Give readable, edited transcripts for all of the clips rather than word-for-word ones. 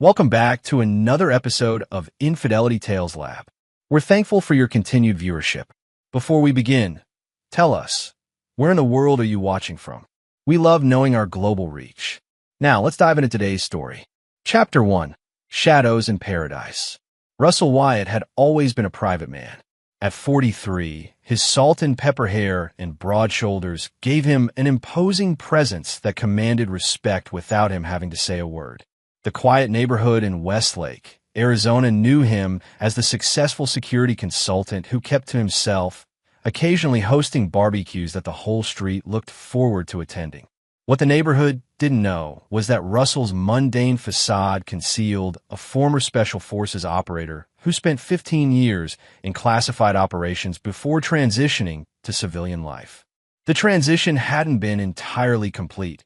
Welcome back to another episode of Infidelity Tales Lab. We're thankful for your continued viewership. Before we begin, tell us, where in the world are you watching from? We love knowing our global reach. Now, let's dive into today's story. Chapter 1, Shadows in Paradise. Russell Wyatt had always been a private man. At 43, his salt and pepper hair and broad shoulders gave him an imposing presence that commanded respect without him having to say a word. The quiet neighborhood in Westlake, Arizona knew him as the successful security consultant who kept to himself, occasionally hosting barbecues that the whole street looked forward to attending. What the neighborhood didn't know was that Russell's mundane facade concealed a former Special Forces operator who spent 15 years in classified operations before transitioning to civilian life. The transition hadn't been entirely complete.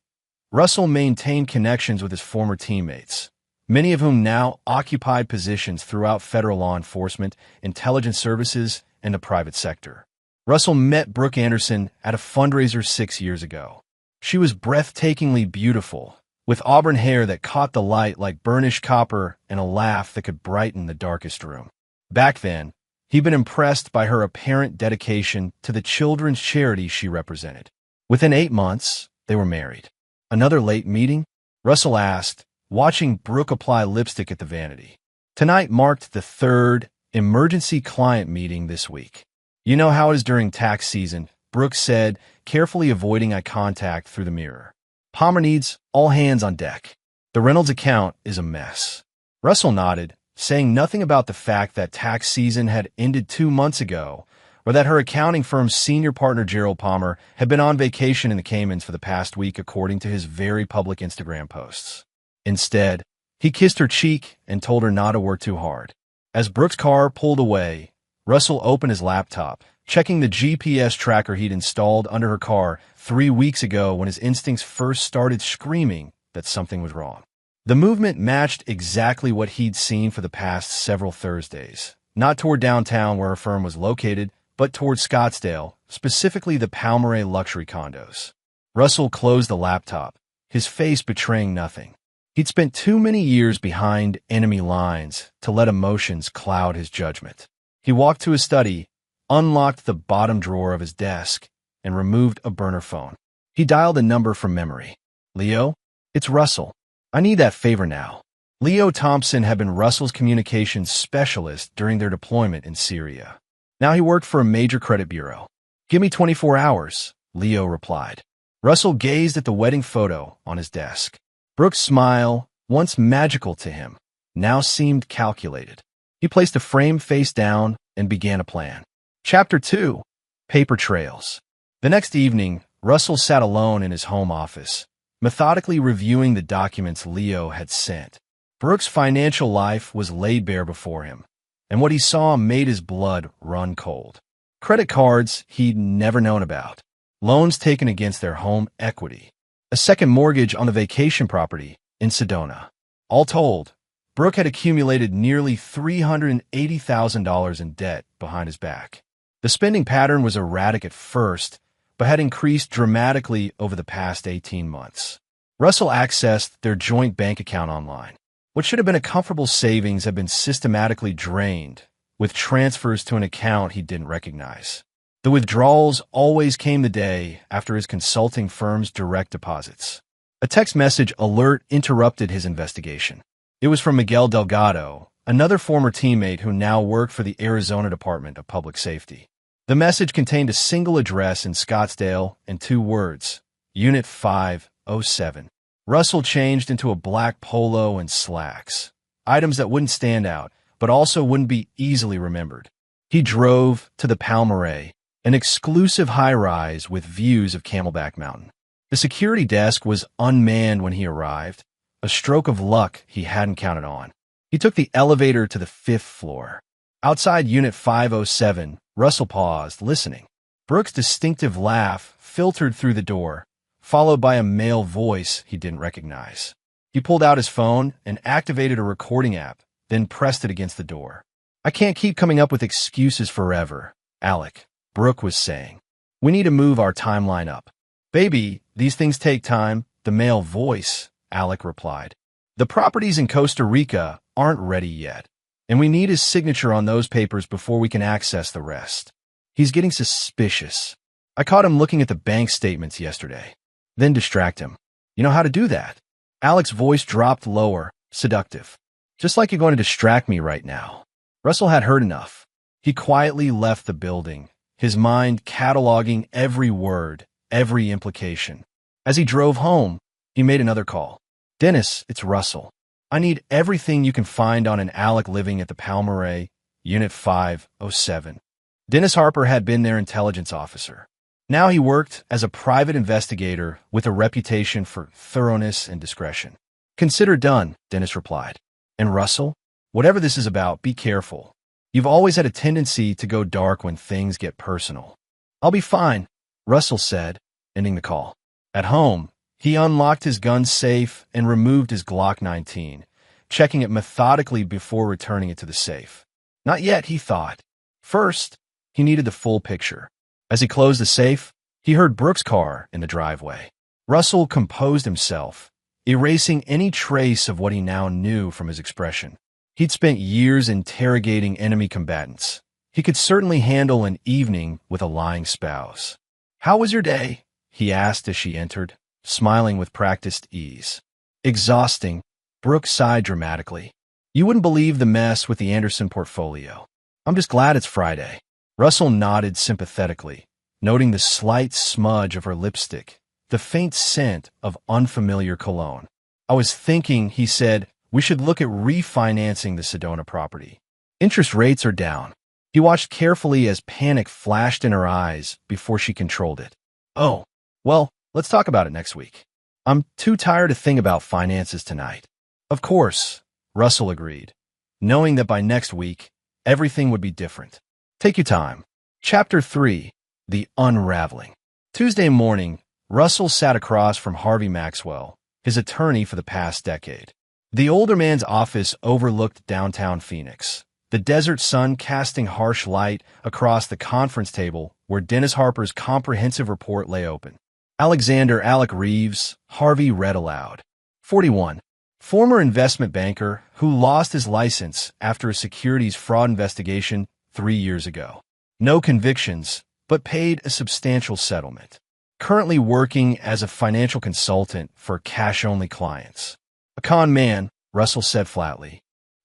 Russell maintained connections with his former teammates, many of whom now occupied positions throughout federal law enforcement, intelligence services, and the private sector. Russell met Brooke Anderson at a fundraiser 6 years ago. She was breathtakingly beautiful, with auburn hair that caught the light like burnished copper and a laugh that could brighten the darkest room. Back then, he'd been impressed by her apparent dedication to the children's charity she represented. Within 8 months, they were married. Another late meeting? Russell asked, watching Brooke apply lipstick at the vanity. Tonight marked the third emergency client meeting this week. You know how it is during tax season, Brooke said, carefully avoiding eye contact through the mirror. Palmer needs all hands on deck. The Reynolds account is a mess. Russell nodded, saying nothing about the fact that tax season had ended 2 months ago, or that her accounting firm's senior partner Gerald Palmer had been on vacation in the Caymans for the past week according to his very public Instagram posts. Instead, he kissed her cheek and told her not to work too hard. As Brooke's car pulled away, Russell opened his laptop, checking the GPS tracker he'd installed under her car 3 weeks ago when his instincts first started screaming that something was wrong. The movement matched exactly what he'd seen for the past several Thursdays, not toward downtown where her firm was located, but toward Scottsdale, specifically the Palmyra luxury condos. Russell closed the laptop, his face betraying nothing. He'd spent too many years behind enemy lines to let emotions cloud his judgment. He walked to his study, unlocked the bottom drawer of his desk, and removed a burner phone. He dialed a number from memory. Leo? It's Russell. I need that favor now. Leo Thompson had been Russell's communications specialist during their deployment in Syria. Now he worked for a major credit bureau. Give me 24 hours, Leo replied. Russell gazed at the wedding photo on his desk. Brooke's smile, once magical to him, now seemed calculated. He placed a frame face down and began a plan. Chapter 2, Paper Trails. The next evening, Russell sat alone in his home office, methodically reviewing the documents Leo had sent. Brooke's financial life was laid bare before him, and what he saw made his blood run cold. Credit cards he'd never known about, loans taken against their home equity, a second mortgage on the vacation property in Sedona. All told, Brooke had accumulated nearly $380,000 in debt behind his back. The spending pattern was erratic at first, but had increased dramatically over the past 18 months. Russell accessed their joint bank account online. What should have been a comfortable savings had been systematically drained, with transfers to an account he didn't recognize. The withdrawals always came the day after his consulting firm's direct deposits. A text message alert interrupted his investigation. It was from Miguel Delgado, another former teammate who now worked for the Arizona Department of Public Safety. The message contained a single address in Scottsdale and 2 words, Unit 507. Russell changed into a black polo and slacks, items that wouldn't stand out, but also wouldn't be easily remembered. He drove to the Palmyra, an exclusive high-rise with views of Camelback Mountain. The security desk was unmanned when he arrived, a stroke of luck he hadn't counted on. He took the elevator to the 5th floor. Outside Unit 507, Russell paused, listening. Brooke's distinctive laugh filtered through the door, followed by a male voice he didn't recognize. He pulled out his phone and activated a recording app, then pressed it against the door. I can't keep coming up with excuses forever, Alec, Brooke was saying. We need to move our timeline up. Baby, these things take time, the male voice, Alec replied. The properties in Costa Rica aren't ready yet, and we need his signature on those papers before we can access the rest. He's getting suspicious. I caught him looking at the bank statements yesterday. Then distract him. You know how to do that. Alex's voice dropped lower, seductive. Just like you're going to distract me right now. Russell had heard enough. He quietly left the building, his mind cataloging every word, every implication. As he drove home, he made another call. Dennis, it's Russell. I need everything you can find on an Alec living at the Palmyra, Unit 507. Dennis Harper had been their intelligence officer. Now he worked as a private investigator with a reputation for thoroughness and discretion. Consider done, Dennis replied. And Russell, whatever this is about, be careful. You've always had a tendency to go dark when things get personal. I'll be fine, Russell said, ending the call. At home, he unlocked his gun safe and removed his Glock 19, checking it methodically before returning it to the safe. Not yet, he thought. First, he needed the full picture. As he closed the safe, he heard Brooke's car in the driveway. Russell composed himself, erasing any trace of what he now knew from his expression. He'd spent years interrogating enemy combatants. He could certainly handle an evening with a lying spouse. "How was your day?" he asked as she entered, smiling with practiced ease. "Exhausting," Brooke sighed dramatically. "You wouldn't believe the mess with the Anderson portfolio. I'm just glad it's Friday." Russell nodded sympathetically, noting the slight smudge of her lipstick, the faint scent of unfamiliar cologne. "I was thinking," he said, "we should look at refinancing the Sedona property. Interest rates are down." He watched carefully as panic flashed in her eyes before she controlled it. "Oh, well, let's talk about it next week. I'm too tired to think about finances tonight." "Of course," Russell agreed, knowing that by next week, everything would be different. Take your time. Chapter 3, The Unraveling. Tuesday morning, Russell sat across from Harvey Maxwell, his attorney for the past decade. The older man's office overlooked downtown Phoenix, the desert sun casting harsh light across the conference table where Dennis Harper's comprehensive report lay open. Alexander Alec Reeves, Harvey read aloud. 41. Former investment banker who lost his license after a securities fraud investigation 3 years ago. No convictions, but paid a substantial settlement. Currently working as a financial consultant for cash-only clients. A con man, Russell said flatly.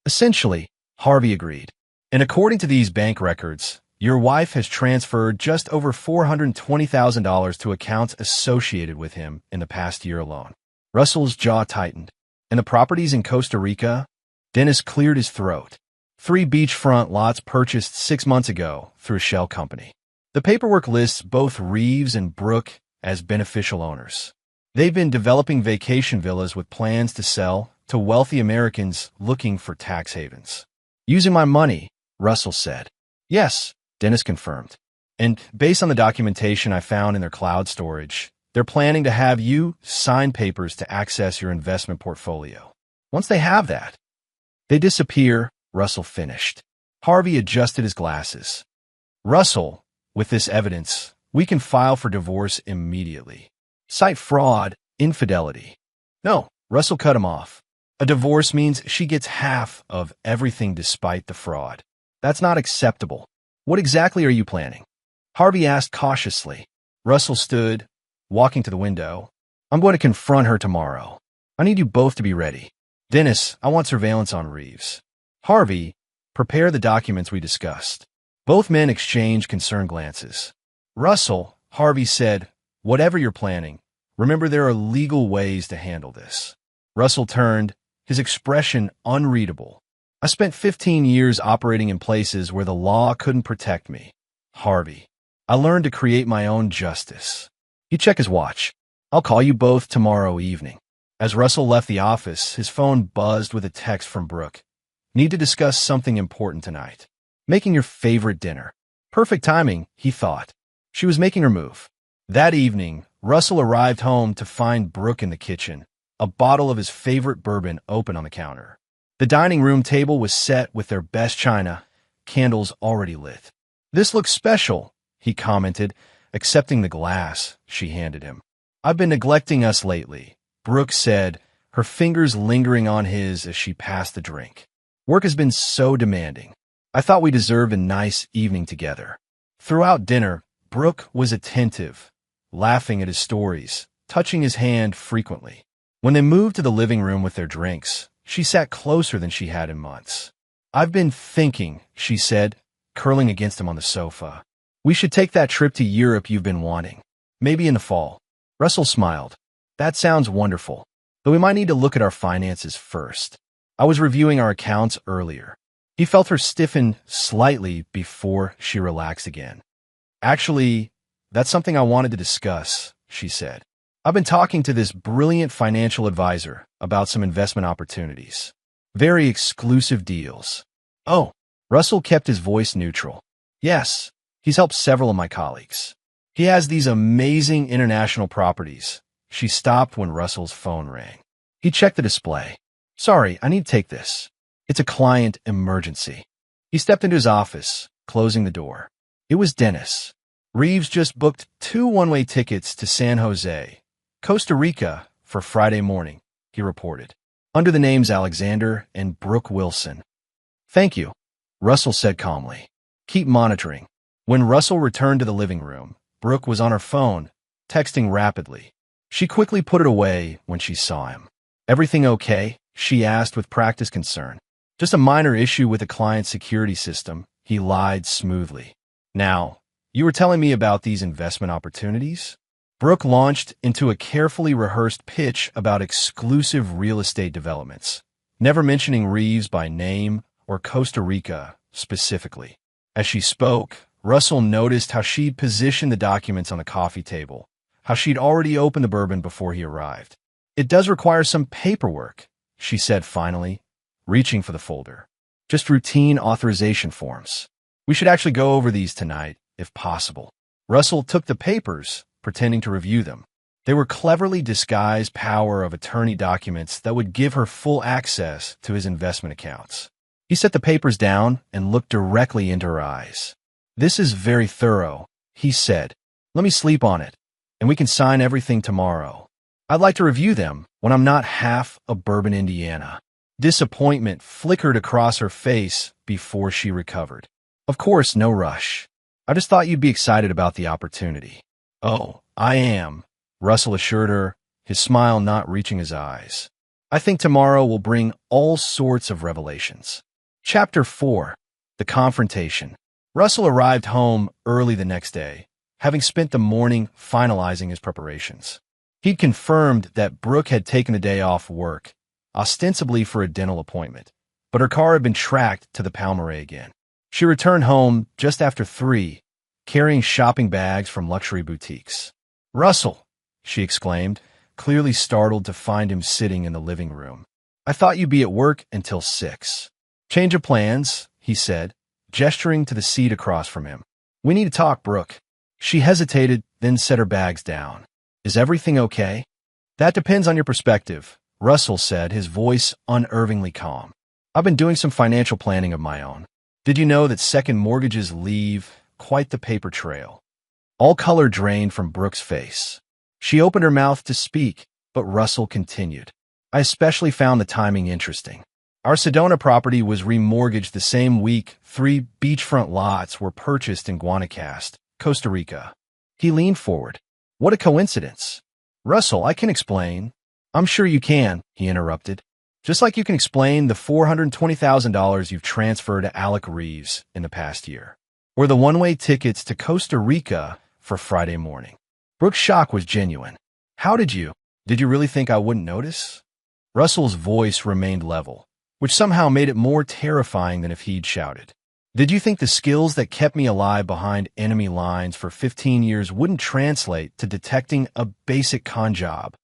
Essentially, Harvey agreed. And according to these bank records, your wife has transferred just over $420,000 to accounts associated with him in the past year alone. Russell's jaw tightened. And the properties in Costa Rica? Dennis cleared his throat. 3 beachfront lots purchased 6 months ago through a shell company. The paperwork lists both Reeves and Brooke as beneficial owners. They've been developing vacation villas with plans to sell to wealthy Americans looking for tax havens. "Using my money," Russell said. "Yes," Dennis confirmed. "And based on the documentation I found in their cloud storage, they're planning to have you sign papers to access your investment portfolio. Once they have that, they disappear," Russell finished. Harvey adjusted his glasses. "Russell, with this evidence, we can file for divorce immediately. Cite fraud, infidelity." "No," Russell cut him off. "A divorce means she gets half of everything despite the fraud. That's not acceptable. What exactly are you planning?" Harvey asked cautiously. Russell stood, walking to the window. "I'm going to confront her tomorrow. I need you both to be ready. Dennis, I want surveillance on Reeves. Harvey, prepare the documents we discussed." Both men exchanged concerned glances. "Russell," Harvey said, "whatever you're planning, remember there are legal ways to handle this." Russell turned, his expression unreadable. "I spent 15 years operating in places where the law couldn't protect me. Harvey, I learned to create my own justice." He checked his watch. "I'll call you both tomorrow evening." As Russell left the office, his phone buzzed with a text from Brooke. "Need to discuss something important tonight. Making your favorite dinner." Perfect timing, he thought. She was making her move. That evening, Russell arrived home to find Brooke in the kitchen, a bottle of his favorite bourbon open on the counter. The dining room table was set with their best china, candles already lit. "This looks special," he commented, accepting the glass she handed him. "I've been neglecting us lately," Brooke said, her fingers lingering on his as she passed the drink. Work has been so demanding. I thought we deserved a nice evening together. Throughout dinner, Brooke was attentive, laughing at his stories, touching his hand frequently. When they moved to the living room with their drinks, she sat closer than she had in months. "I've been thinking," she said, curling against him on the sofa. "We should take that trip to Europe you've been wanting. Maybe in the fall." Russell smiled. "That sounds wonderful, but we might need to look at our finances first. I was reviewing our accounts earlier." He felt her stiffen slightly before she relaxed again. "Actually, that's something I wanted to discuss," she said. "I've been talking to this brilliant financial advisor about some investment opportunities. Very exclusive deals." "Oh." Russell kept his voice neutral. "Yes, he's helped several of my colleagues. He has these amazing international properties." She stopped when Russell's phone rang. He checked the display. "Sorry, I need to take this. It's a client emergency." He stepped into his office, closing the door. It was Dennis. "Reeves just booked 2 one-way tickets to San Jose, Costa Rica, for Friday morning," he reported, under the names Alexander and Brooke Wilson. "Thank you," Russell said calmly. "Keep monitoring." When Russell returned to the living room, Brooke was on her phone, texting rapidly. She quickly put it away when she saw him. "Everything okay?" she asked with practiced concern. "Just a minor issue with the client's security system," he lied smoothly. "Now, you were telling me about these investment opportunities?" Brooke launched into a carefully rehearsed pitch about exclusive real estate developments, never mentioning Reeves by name or Costa Rica specifically. As she spoke, Russell noticed how she'd positioned the documents on the coffee table, how she'd already opened the bourbon before he arrived. "It does require some paperwork," she said finally, reaching for the folder. "Just routine authorization forms. We should actually go over these tonight, if possible." Russell took the papers, pretending to review them. They were cleverly disguised power of attorney documents that would give her full access to his investment accounts. He set the papers down and looked directly into her eyes. "This is very thorough," he said. "Let me sleep on it, and we can sign everything tomorrow. I'd like to review them when I'm not half a Bourbon, Indiana." Disappointment flickered across her face before she recovered. "Of course, no rush. I just thought you'd be excited about the opportunity." "Oh, I am," Russell assured her, his smile not reaching his eyes. "I think tomorrow will bring all sorts of revelations." Chapter 4. The Confrontation. Russell arrived home early the next day, having spent the morning finalizing his preparations. He'd confirmed that Brooke had taken the day off work, ostensibly for a dental appointment, but her car had been tracked to the Palmyra again. She returned home just after 3, carrying shopping bags from luxury boutiques. "Russell," she exclaimed, clearly startled to find him sitting in the living room. "I thought you'd be at work until 6. "Change of plans," he said, gesturing to the seat across from him. "We need to talk, Brooke." She hesitated, then set her bags down. "Is everything okay?" "That depends on your perspective," Russell said, his voice unervingly calm. "I've been doing some financial planning of my own. Did you know that second mortgages leave quite the paper trail?" All color drained from Brooke's face. She opened her mouth to speak, but Russell continued. "I especially found the timing interesting. Our Sedona property was remortgaged the same week 3 beachfront lots were purchased in Guanacaste, Costa Rica." He leaned forward. "What a coincidence." "Russell, I can explain." "I'm sure you can," he interrupted. "Just like you can explain the $420,000 you've transferred to Alec Reeves in the past year, or the one-way tickets to Costa Rica for Friday morning." Brooke's shock was genuine. Did you really think I wouldn't notice?" Russell's voice remained level, which somehow made it more terrifying than if he'd shouted. "Did you think the skills that kept me alive behind enemy lines for 15 years wouldn't translate to detecting a basic con job?"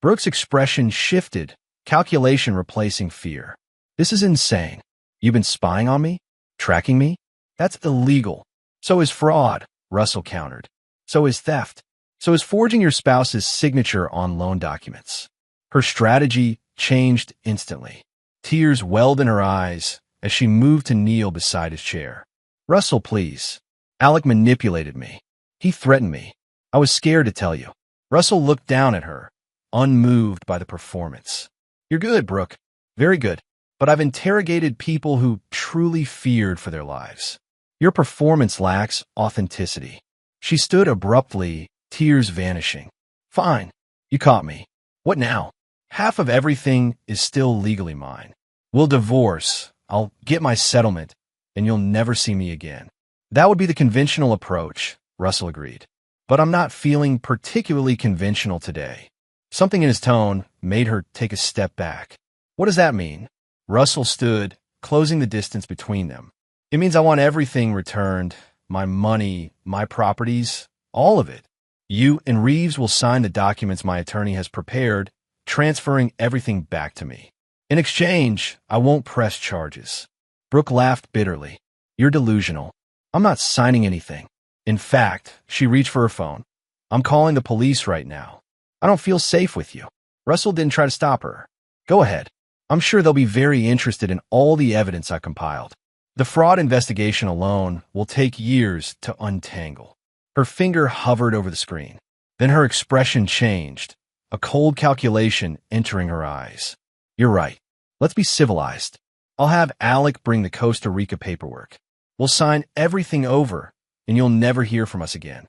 Brooke's expression shifted, calculation replacing fear. "This is insane. You've been spying on me? Tracking me? That's illegal." "So is fraud," Russell countered. "So is theft. So is forging your spouse's signature on loan documents." Her strategy changed instantly. Tears welled in her eyes as she moved to kneel beside his chair. "Russell, please. Alec manipulated me. He threatened me. I was scared to tell you." Russell looked down at her, unmoved by the performance. You're good, Brooke. Very good. But I've interrogated people who truly feared for their lives. Your performance lacks authenticity. She stood abruptly, tears vanishing. Fine. You caught me. What now? Half of everything is still legally mine. We'll divorce. I'll get my settlement, and you'll never see me again. That would be the conventional approach, Russell agreed. But I'm not feeling particularly conventional today. Something in his tone made her take a step back. What does that mean? Russell stood, closing the distance between them. It means I want everything returned, my money, my properties, all of it. You and Reeves will sign the documents my attorney has prepared, transferring everything back to me. In exchange, I won't press charges. Brooke laughed bitterly. You're delusional. I'm not signing anything. In fact, she reached for her phone. I'm calling the police right now. I don't feel safe with you. Russell didn't try to stop her. Go ahead. I'm sure they'll be very interested in all the evidence I compiled. The fraud investigation alone will take years to untangle. Her finger hovered over the screen. Then her expression changed, a cold calculation entering her eyes. You're right. Let's be civilized. I'll have Alec bring the Costa Rica paperwork. We'll sign everything over, and you'll never hear from us again.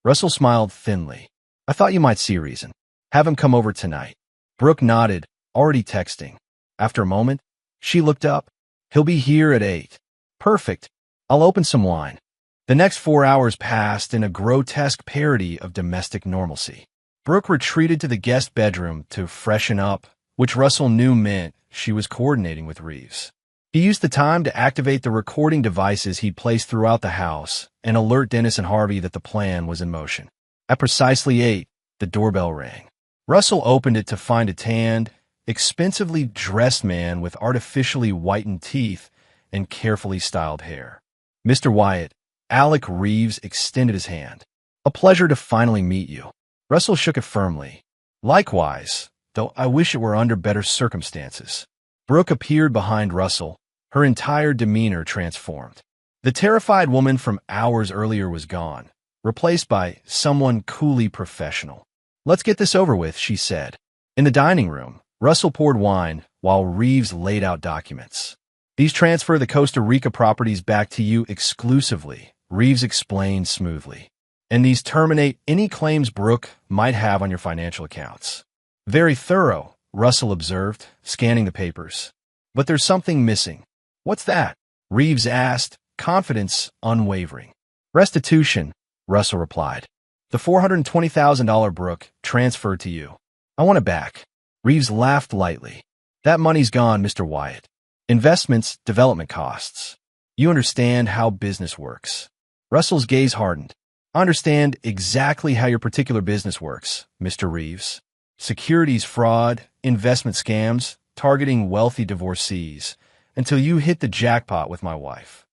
Russell smiled thinly. I thought you might see a reason. Have him come over tonight. Brooke nodded, already texting. After a moment, she looked up. He'll be here at 8. Perfect. I'll open some wine. The next 4 hours passed in a grotesque parody of domestic normalcy. Brooke retreated to the guest bedroom to freshen up, which Russell knew meant she was coordinating with Reeves. He used the time to activate the recording devices he'd placed throughout the house and alert Dennis and Harvey that the plan was in motion. At precisely 8, the doorbell rang. Russell opened it to find a tanned, expensively dressed man with artificially whitened teeth and carefully styled hair. Mr. Wyatt, Alec Reeves extended his hand. A pleasure to finally meet you. Russell shook it firmly. Likewise, though I wish it were under better circumstances. Brooke appeared behind Russell, her entire demeanor transformed. The terrified woman from hours earlier was gone, replaced by someone coolly professional. Let's get this over with, she said. In the dining room, Russell poured wine while Reeves laid out documents. These transfer the Costa Rica properties back to you exclusively, Reeves explained smoothly. And these terminate any claims Brooke might have on your financial accounts. Very thorough, Russell observed, scanning the papers. But there's something missing. What's that? Reeves asked, confidence unwavering. Restitution, Russell replied. The $420,000 Brooke transferred to you. I want it back. Reeves laughed lightly. That money's gone, Mr. Wyatt. Investments, development costs. You understand how business works. Russell's gaze hardened. I understand exactly how your particular business works, Mr. Reeves. Securities fraud, investment scams, targeting wealthy divorcees, until you hit the jackpot with my wife.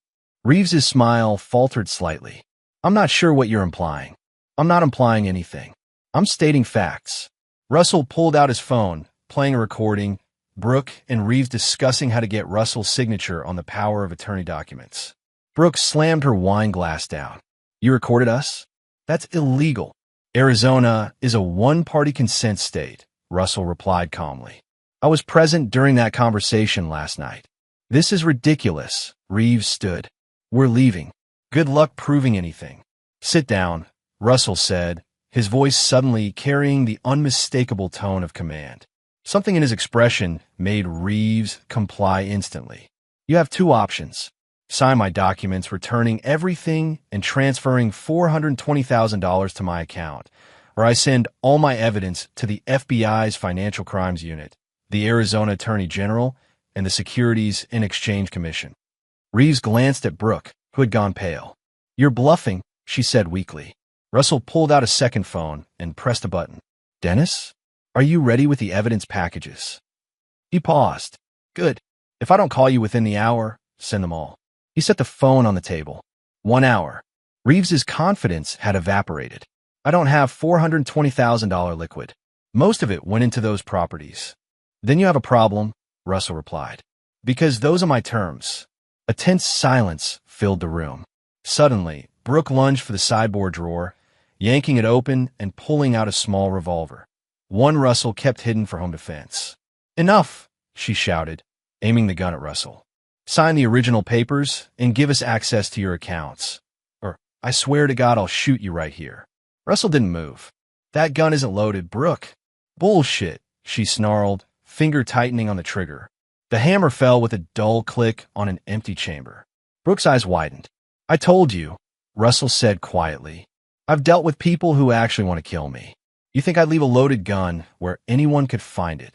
Reeves's smile faltered slightly. I'm not sure what you're implying. I'm not implying anything. I'm stating facts. Russell pulled out his phone, playing a recording, Brooke and Reeves discussing how to get Russell's signature on the power of attorney documents. Brooke slammed her wine glass down. You recorded us? That's illegal. Arizona is a one-party consent state, Russell replied calmly. I was present during that conversation last night. This is ridiculous, Reeves stood. We're leaving. Good luck proving anything. Sit down, Russell said, his voice suddenly carrying the unmistakable tone of command. Something in his expression made Reeves comply instantly. You have two options. Sign my documents returning everything and transferring $420,000 to my account, or I send all my evidence to the FBI's Financial Crimes Unit, the Arizona Attorney General, and the Securities and Exchange Commission. Reeves glanced at Brooke, who had gone pale. You're bluffing, she said weakly. Russell pulled out a second phone and pressed a button. Dennis? Are you ready with the evidence packages? He paused. Good. If I don't call you within the hour, send them all. He set the phone on the table. 1 hour. Reeves's confidence had evaporated. I don't have $420,000 liquid. Most of it went into those properties. Then you have a problem, Russell replied. Because those are my terms. A tense silence filled the room. Suddenly, Brooke lunged for the sideboard drawer, yanking it open and pulling out a small revolver. One Russell kept hidden for home defense. Enough, she shouted, aiming the gun at Russell. Sign the original papers and give us access to your accounts. Or, I swear to God, I'll shoot you right here. Russell didn't move. That gun isn't loaded, Brooke. Bullshit, she snarled, finger tightening on the trigger. The hammer fell with a dull click on an empty chamber. Brooke's eyes widened. I told you, Russell said quietly. I've dealt with people who actually want to kill me. You think I'd leave a loaded gun where anyone could find it?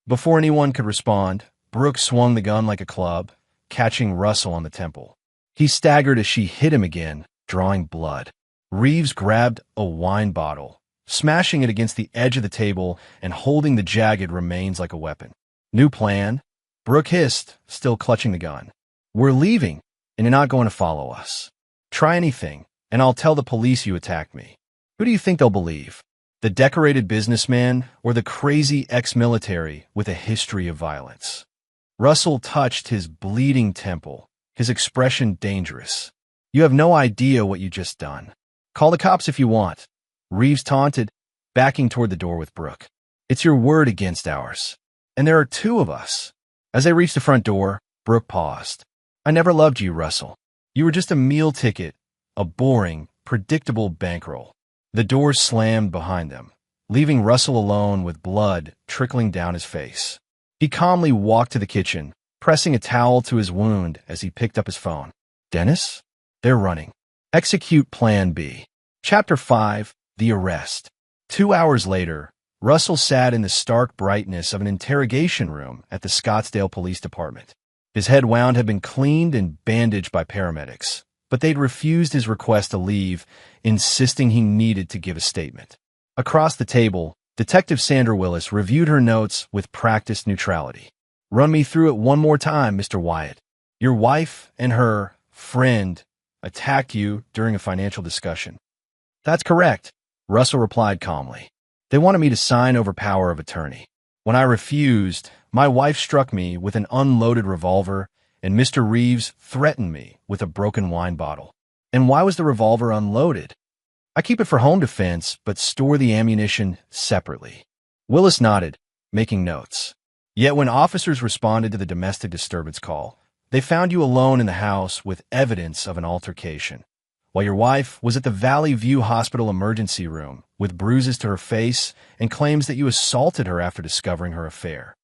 Before anyone could respond, Brooke swung the gun like a club, catching Russell on the temple. He staggered as she hit him again, drawing blood. Reeves grabbed a wine bottle, smashing it against the edge of the table and holding the jagged remains like a weapon. New plan? Brooke hissed, still clutching the gun. We're leaving, and you're not going to follow us. Try anything, and I'll tell the police you attacked me. Who do you think they'll believe? The decorated businessman or the crazy ex-military with a history of violence? Russell touched his bleeding temple, his expression dangerous. You have no idea what you just done. Call the cops if you want. Reeves taunted, backing toward the door with Brooke. It's your word against ours. And there are two of us. As they reached the front door, Brooke paused. I never loved you, Russell. You were just a meal ticket, a boring, predictable bankroll. The doors slammed behind them, leaving Russell alone with blood trickling down his face. He calmly walked to the kitchen, pressing a towel to his wound as he picked up his phone. Dennis? They're running. Execute Plan B. Chapter 5, The Arrest. 2 hours later, Russell sat in the stark brightness of an interrogation room at the Scottsdale Police Department. His head wound had been cleaned and bandaged by paramedics, but they'd refused his request to leave, insisting he needed to give a statement. Across the table, Detective Sandra Willis reviewed her notes with practiced neutrality. Run me through it one more time, Mr. Wyatt. Your wife and her friend attacked you during a financial discussion. That's correct, Russell replied calmly. They wanted me to sign over power of attorney. When I refused, my wife struck me with an unloaded revolver, and Mr. Reeves threatened me with a broken wine bottle. And why was the revolver unloaded? I keep it for home defense, but store the ammunition separately. Willis nodded, making notes. Yet when officers responded to the domestic disturbance call, they found you alone in the house with evidence of an altercation, while your wife was at the Valley View Hospital emergency room with bruises to her face and claims that you assaulted her after discovering her affair.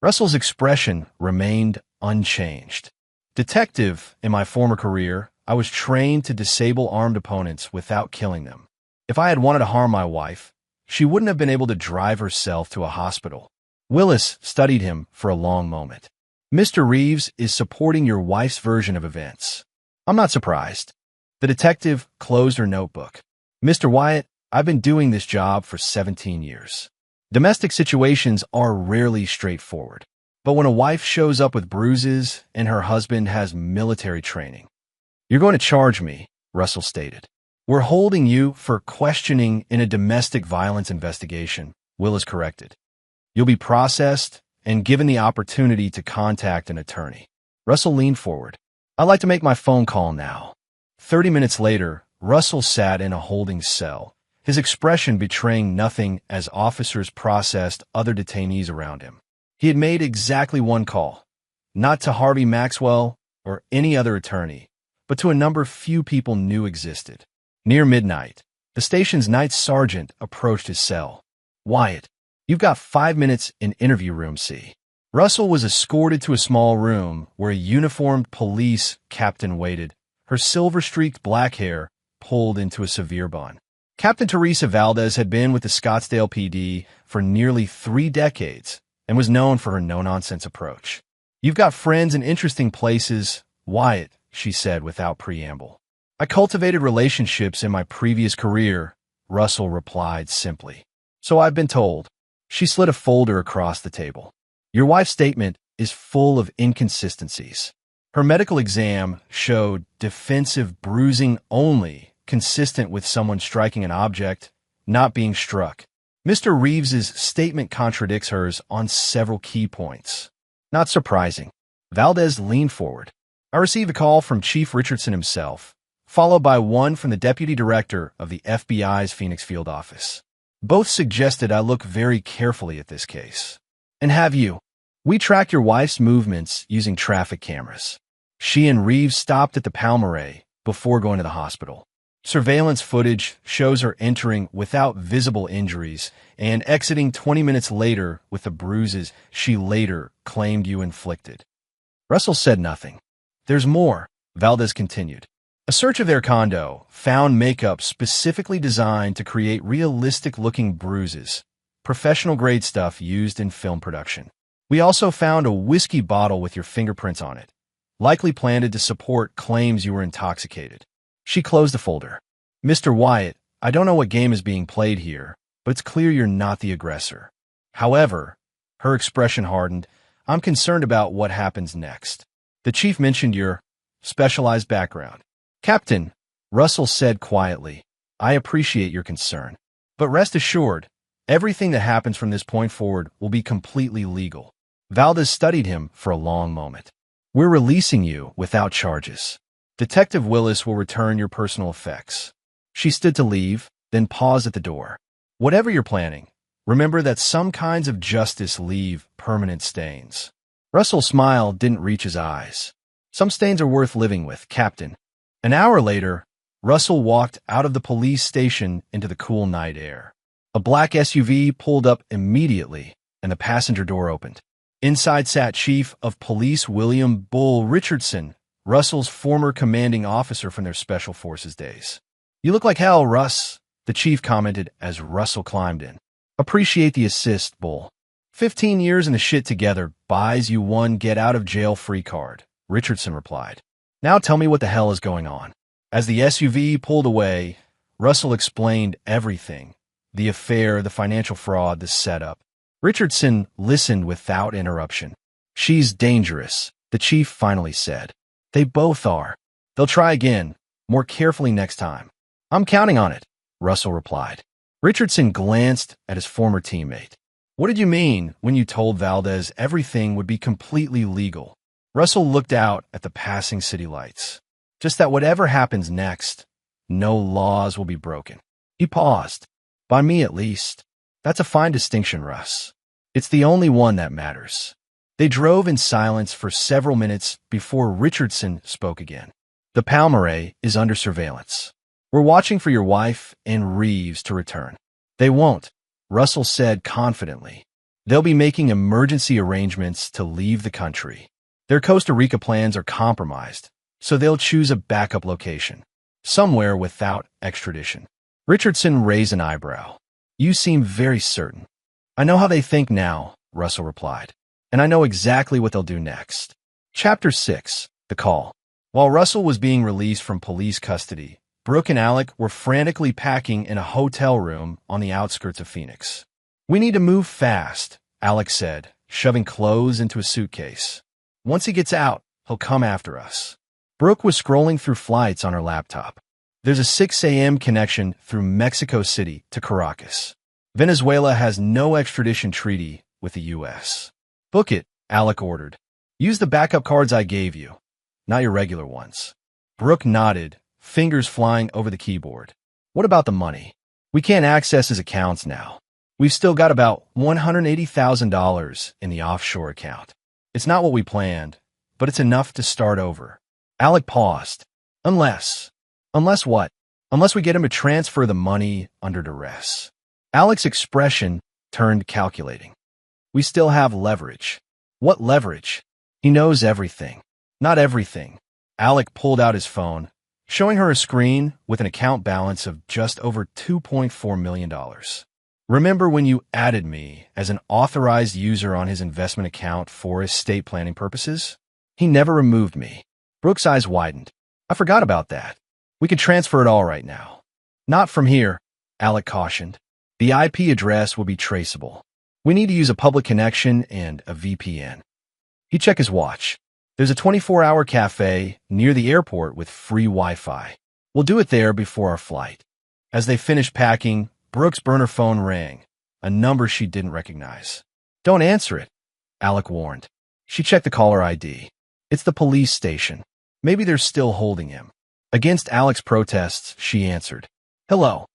Russell's expression remained unchanged. Detective, in my former career, I was trained to disable armed opponents without killing them. If I had wanted to harm my wife, she wouldn't have been able to drive herself to a hospital. Willis studied him for a long moment. Mr. Reeves is supporting your wife's version of events. I'm not surprised. The detective closed her notebook. Mr. Wyatt, I've been doing this job for 17 years. Domestic situations are rarely straightforward. But when a wife shows up with bruises and her husband has military training, you're going to charge me, Russell stated. We're holding you for questioning in a domestic violence investigation, Willis corrected. You'll be processed and given the opportunity to contact an attorney. Russell leaned forward. I'd like to make my phone call now. 30 minutes later, Russell sat in a holding cell, his expression betraying nothing as officers processed other detainees around him. He had made exactly one call, not to Harvey Maxwell or any other attorney, but to a number few people knew existed. Near midnight, the station's night sergeant approached his cell. Wyatt, you've got 5 minutes in interview room C. Russell was escorted to a small room where a uniformed police captain waited, her silver-streaked black hair pulled into a severe bun. Captain Teresa Valdez had been with the Scottsdale PD for nearly 3 decades and was known for her no-nonsense approach. You've got friends in interesting places, Wyatt, she said without preamble. I cultivated relationships in my previous career, Russell replied simply. So I've been told. She slid a folder across the table. Your wife's statement is full of inconsistencies. Her medical exam showed defensive bruising only, consistent with someone striking an object, not being struck. Mr. Reeves's statement contradicts hers on several key points. Not surprising. Valdez leaned forward. I received a call from Chief Richardson himself, followed by one from the Deputy Director of the FBI's Phoenix Field Office. Both suggested I look very carefully at this case. And have you? We track your wife's movements using traffic cameras. She and Reeves stopped at the Palmyra before going to the hospital. Surveillance footage shows her entering without visible injuries and exiting 20 minutes later with the bruises she later claimed you inflicted. Russell said nothing. There's more, Valdez continued. A search of their condo found makeup specifically designed to create realistic-looking bruises, professional-grade stuff used in film production. We also found a whiskey bottle with your fingerprints on it, likely planted to support claims you were intoxicated. She closed the folder. Mr. Wyatt, I don't know what game is being played here, but it's clear you're not the aggressor. However, her expression hardened. I'm concerned about what happens next. The chief mentioned your specialized background. Captain, Russell said quietly, I appreciate your concern. But rest assured, everything that happens from this point forward will be completely legal. Valdez studied him for a long moment. We're releasing you without charges. Detective Willis will return your personal effects. She stood to leave, then paused at the door. Whatever you're planning, remember that some kinds of justice leave permanent stains. Russell's smile didn't reach his eyes. Some stains are worth living with, Captain. An hour later, Russell walked out of the police station into the cool night air. A black SUV pulled up immediately, and the passenger door opened. Inside sat Chief of Police William Bull Richardson, Russell's former commanding officer from their Special Forces days. You look like hell, Russ, the chief commented as Russell climbed in. Appreciate the assist, Bull. 15 years in the shit together buys you one get-out-of-jail-free card, Richardson replied. Now tell me what the hell is going on. As the SUV pulled away, Russell explained everything. The affair, the financial fraud, the setup. Richardson listened without interruption. She's dangerous, the chief finally said. They both are. They'll try again, more carefully next time. I'm counting on it, Russell replied. Richardson glanced at his former teammate. What did you mean when you told Valdez everything would be completely legal? Russell looked out at the passing city lights. Just that whatever happens next, no laws will be broken. He paused. By me, at least. That's a fine distinction, Russ. It's the only one that matters. They drove in silence for several minutes before Richardson spoke again. The Palmyra is under surveillance. We're watching for your wife and Reeves to return. They won't, Russell said confidently. They'll be making emergency arrangements to leave the country. Their Costa Rica plans are compromised, so they'll choose a backup location, somewhere without extradition. Richardson raised an eyebrow. You seem very certain. I know how they think now, Russell replied, and I know exactly what they'll do next. Chapter 6, The Call. While Russell was being released from police custody, Brooke and Alec were frantically packing in a hotel room on the outskirts of Phoenix. We need to move fast, Alec said, shoving clothes into a suitcase. Once he gets out, he'll come after us. Brooke was scrolling through flights on her laptop. There's a 6 a.m. connection through Mexico City to Caracas. Venezuela has no extradition treaty with the U.S. Book it, Alec ordered. Use the backup cards I gave you, not your regular ones. Brooke nodded, fingers flying over the keyboard. What about the money? We can't access his accounts now. We've still got about $180,000 in the offshore account. It's not what we planned, but it's enough to start over. Alec paused. Unless what? Unless we get him to transfer the money under duress. Alec's expression turned calculating. We still have leverage. What leverage? He knows everything. Not everything. Alec pulled out his phone, showing her a screen with an account balance of just over $2.4 million. Remember when you added me as an authorized user on his investment account for estate planning purposes? He never removed me. Brooke's eyes widened. I forgot about that. We can transfer it all right now. Not from here, Alec cautioned. The IP address will be traceable. We need to use a public connection and a VPN. He checked his watch. There's a 24-hour cafe near the airport with free Wi-Fi. We'll do it there before our flight. As they finished packing, Brooke's burner phone rang, a number she didn't recognize. Don't answer it, Alec warned. She checked the caller ID. It's the police station. Maybe they're still holding him. Against Alec's protests, she answered. Hello,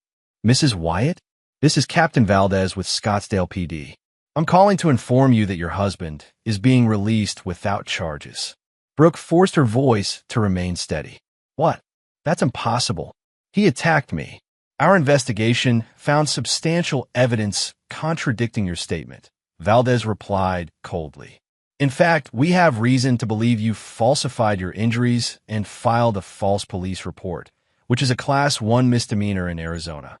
Mrs. Wyatt? This is Captain Valdez with Scottsdale PD. I'm calling to inform you that your husband is being released without charges. Brooke forced her voice to remain steady. What? That's impossible. He attacked me. Our investigation found substantial evidence contradicting your statement, Valdez replied coldly. In fact, we have reason to believe you falsified your injuries and filed a false police report, which is a Class 1 misdemeanor in Arizona.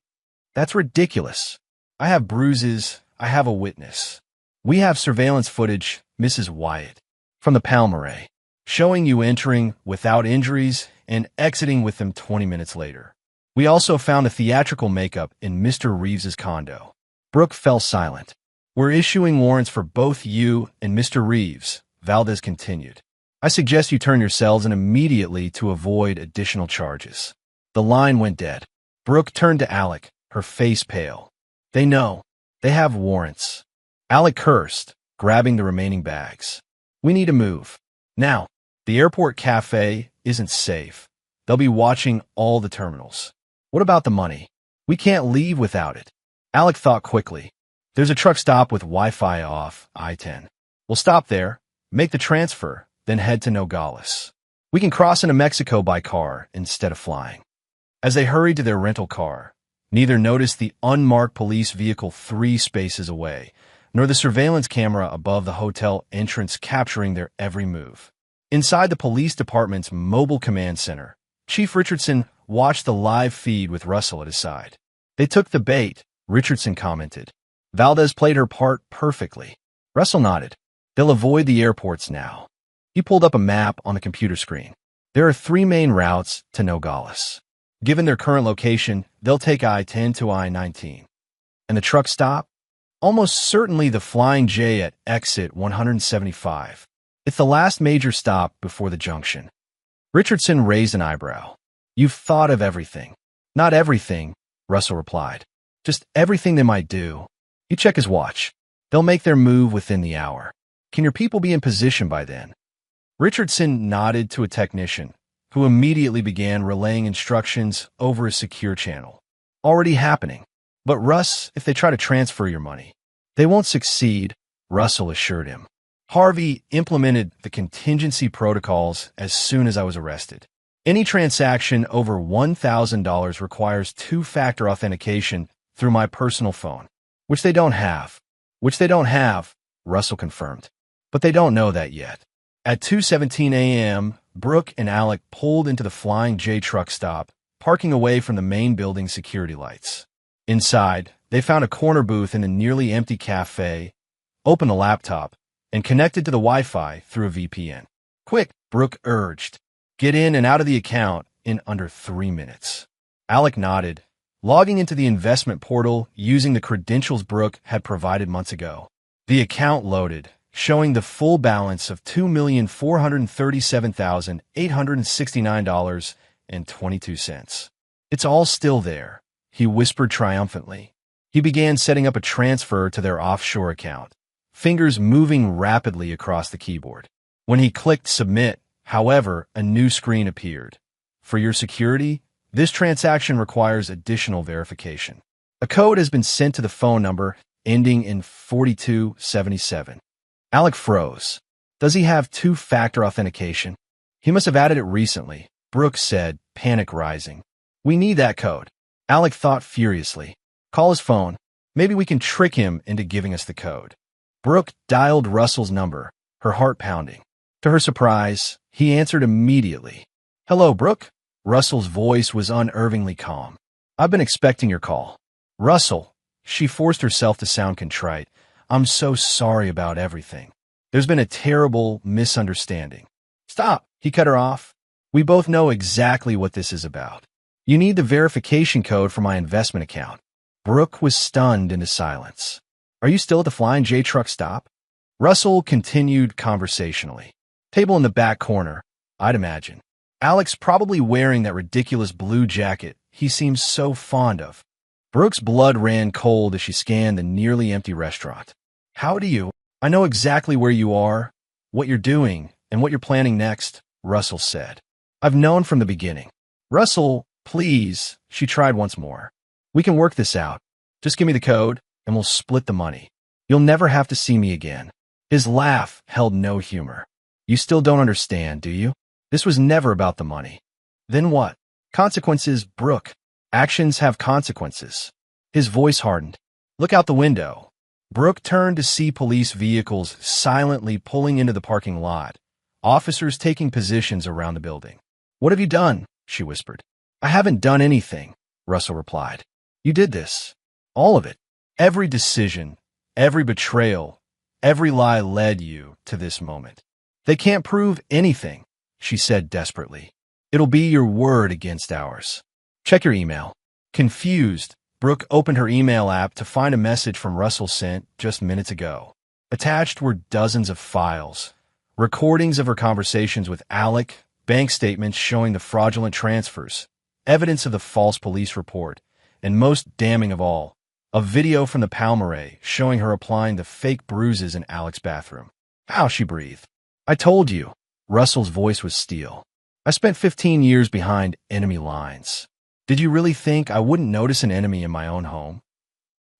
That's ridiculous. I have bruises. I have a witness. We have surveillance footage, Mrs. Wyatt, from the Palmyra, showing you entering without injuries and exiting with them 20 minutes later. We also found a theatrical makeup in Mr. Reeves's condo. Brooke fell silent. We're issuing warrants for both you and Mr. Reeves, Valdez continued. I suggest you turn yourselves in immediately to avoid additional charges. The line went dead. Brooke turned to Alec, her face pale. They know. They have warrants. Alec cursed, grabbing the remaining bags. We need to move. Now, the airport cafe isn't safe. They'll be watching all the terminals. What about the money? We can't leave without it. Alec thought quickly. There's a truck stop with Wi-Fi off I-10. We'll stop there, make the transfer, then head to Nogales. We can cross into Mexico by car instead of flying. As they hurried to their rental car, neither noticed the unmarked police vehicle 3 spaces away, nor the surveillance camera above the hotel entrance capturing their every move. Inside the police department's mobile command center, Chief Richardson watched the live feed with Russell at his side. They took the bait, Richardson commented. Valdez played her part perfectly. Russell nodded. They'll avoid the airports now. He pulled up a map on the computer screen. There are 3 main routes to Nogales. Given their current location, they'll take I-10 to I-19. And the truck stop? Almost certainly the Flying J at exit 175. It's the last major stop before the junction. Richardson raised an eyebrow. You've thought of everything. Not everything, Russell replied. Just everything they might do. He checked his watch. They'll make their move within the hour. Can your people be in position by then? Richardson nodded to a technician, who immediately began relaying instructions over a secure channel. Already happening. But Russ, if they try to transfer your money, they won't succeed, Russell assured him. Harvey implemented the contingency protocols as soon as I was arrested. Any transaction over $1,000 requires 2-factor authentication through my personal phone, which they don't have. Russell confirmed. But they don't know that yet. At 2:17 a.m., Brooke and Alec pulled into the Flying J truck stop, parking away from the main building's security lights. Inside, they found a corner booth in the nearly empty cafe, opened a laptop, and connected to the Wi-Fi through a VPN. Quick, Brooke urged. Get in and out of the account in under 3 minutes. Alec nodded, logging into the investment portal using the credentials Brooke had provided months ago. The account loaded, showing the full balance of $2,437,869.22. It's all still there, he whispered triumphantly. He began setting up a transfer to their offshore account, fingers moving rapidly across the keyboard. When he clicked submit, however, a new screen appeared. For your security, this transaction requires additional verification. A code has been sent to the phone number ending in 4277. Alec froze. Does he have 2-factor authentication? He must have added it recently, Brooke said, panic rising. We need that code. Alec thought furiously. Call his phone. Maybe we can trick him into giving us the code. Brooke dialed Russell's number, her heart pounding. To her surprise, he answered immediately. Hello, Brooke? Russell's voice was unervingly calm. I've been expecting your call. Russell, she forced herself to sound contrite. I'm so sorry about everything. There's been a terrible misunderstanding. Stop, he cut her off. We both know exactly what this is about. You need the verification code for my investment account. Brooke was stunned into silence. Are you still at the Flying J truck stop? Russell continued conversationally. Table in the back corner, I'd imagine. Alec's probably wearing that ridiculous blue jacket he seems so fond of. Brooke's blood ran cold as she scanned the nearly empty restaurant. How do you? I know exactly where you are, what you're doing, and what you're planning next, Russell said. I've known from the beginning. Russell, please, she tried once more. We can work this out. Just give me the code, and we'll split the money. You'll never have to see me again. His laugh held no humor. You still don't understand, do you? This was never about the money. Then what? Consequences, Brooke. Actions have consequences. His voice hardened. Look out the window. Brooke turned to see police vehicles silently pulling into the parking lot, officers taking positions around the building. What have you done? She whispered. I haven't done anything, Russell replied. You did this. All of it. Every decision, every betrayal, every lie led you to this moment. They can't prove anything, she said desperately. It'll be your word against ours. Check your email. Confused, Brooke opened her email app to find a message from Russell sent just minutes ago. Attached were dozens of files, recordings of her conversations with Alec, bank statements showing the fraudulent transfers, evidence of the false police report, and most damning of all, a video from the Palmeraie showing her applying the fake bruises in Alec's bathroom. How she breathed. I told you. Russell's voice was steel. I spent 15 years behind enemy lines. Did you really think I wouldn't notice an enemy in my own home?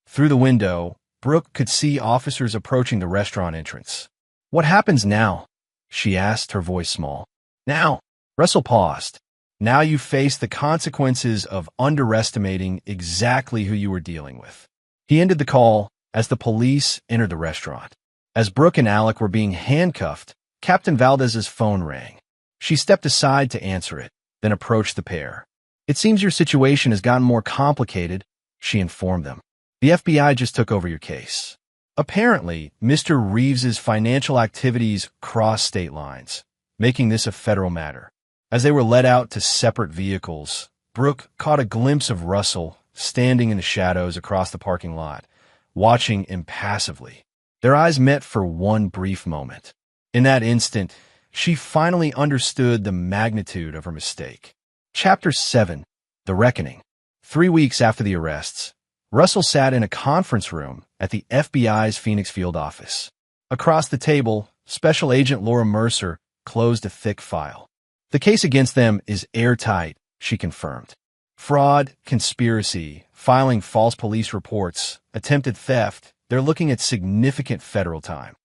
Through the window, Brooke could see officers approaching the restaurant entrance. What happens now? She asked, her voice small. Now. Russell paused. Now you face the consequences of underestimating exactly who you were dealing with. He ended the call as the police entered the restaurant. As Brooke and Alec were being handcuffed, Captain Valdez's phone rang. She stepped aside to answer it, then approached the pair. It seems your situation has gotten more complicated, she informed them. The FBI just took over your case. Apparently, Mr. Reeves's financial activities crossed state lines, making this a federal matter. As they were led out to separate vehicles, Brooke caught a glimpse of Russell standing in the shadows across the parking lot, watching impassively. Their eyes met for one brief moment. In that instant, she finally understood the magnitude of her mistake. Chapter 7. The Reckoning. 3 weeks after the arrests, Russell sat in a conference room at the FBI's Phoenix Field office. Across the table, Special Agent Laura Mercer closed a thick file. The case against them is airtight, she confirmed. Fraud, conspiracy, filing false police reports, attempted theft, they're looking at significant federal time.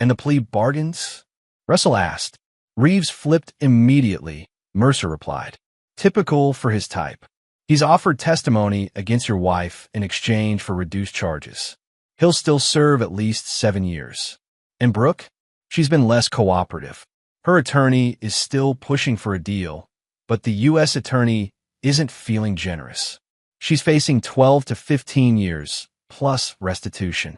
And the plea bargains? Russell asked. Reeves flipped immediately, Mercer replied. Typical for his type. He's offered testimony against your wife in exchange for reduced charges. He'll still serve at least 7 years. And Brooke? She's been less cooperative. Her attorney is still pushing for a deal, but the U.S. attorney isn't feeling generous. She's facing 12 to 15 years, plus restitution.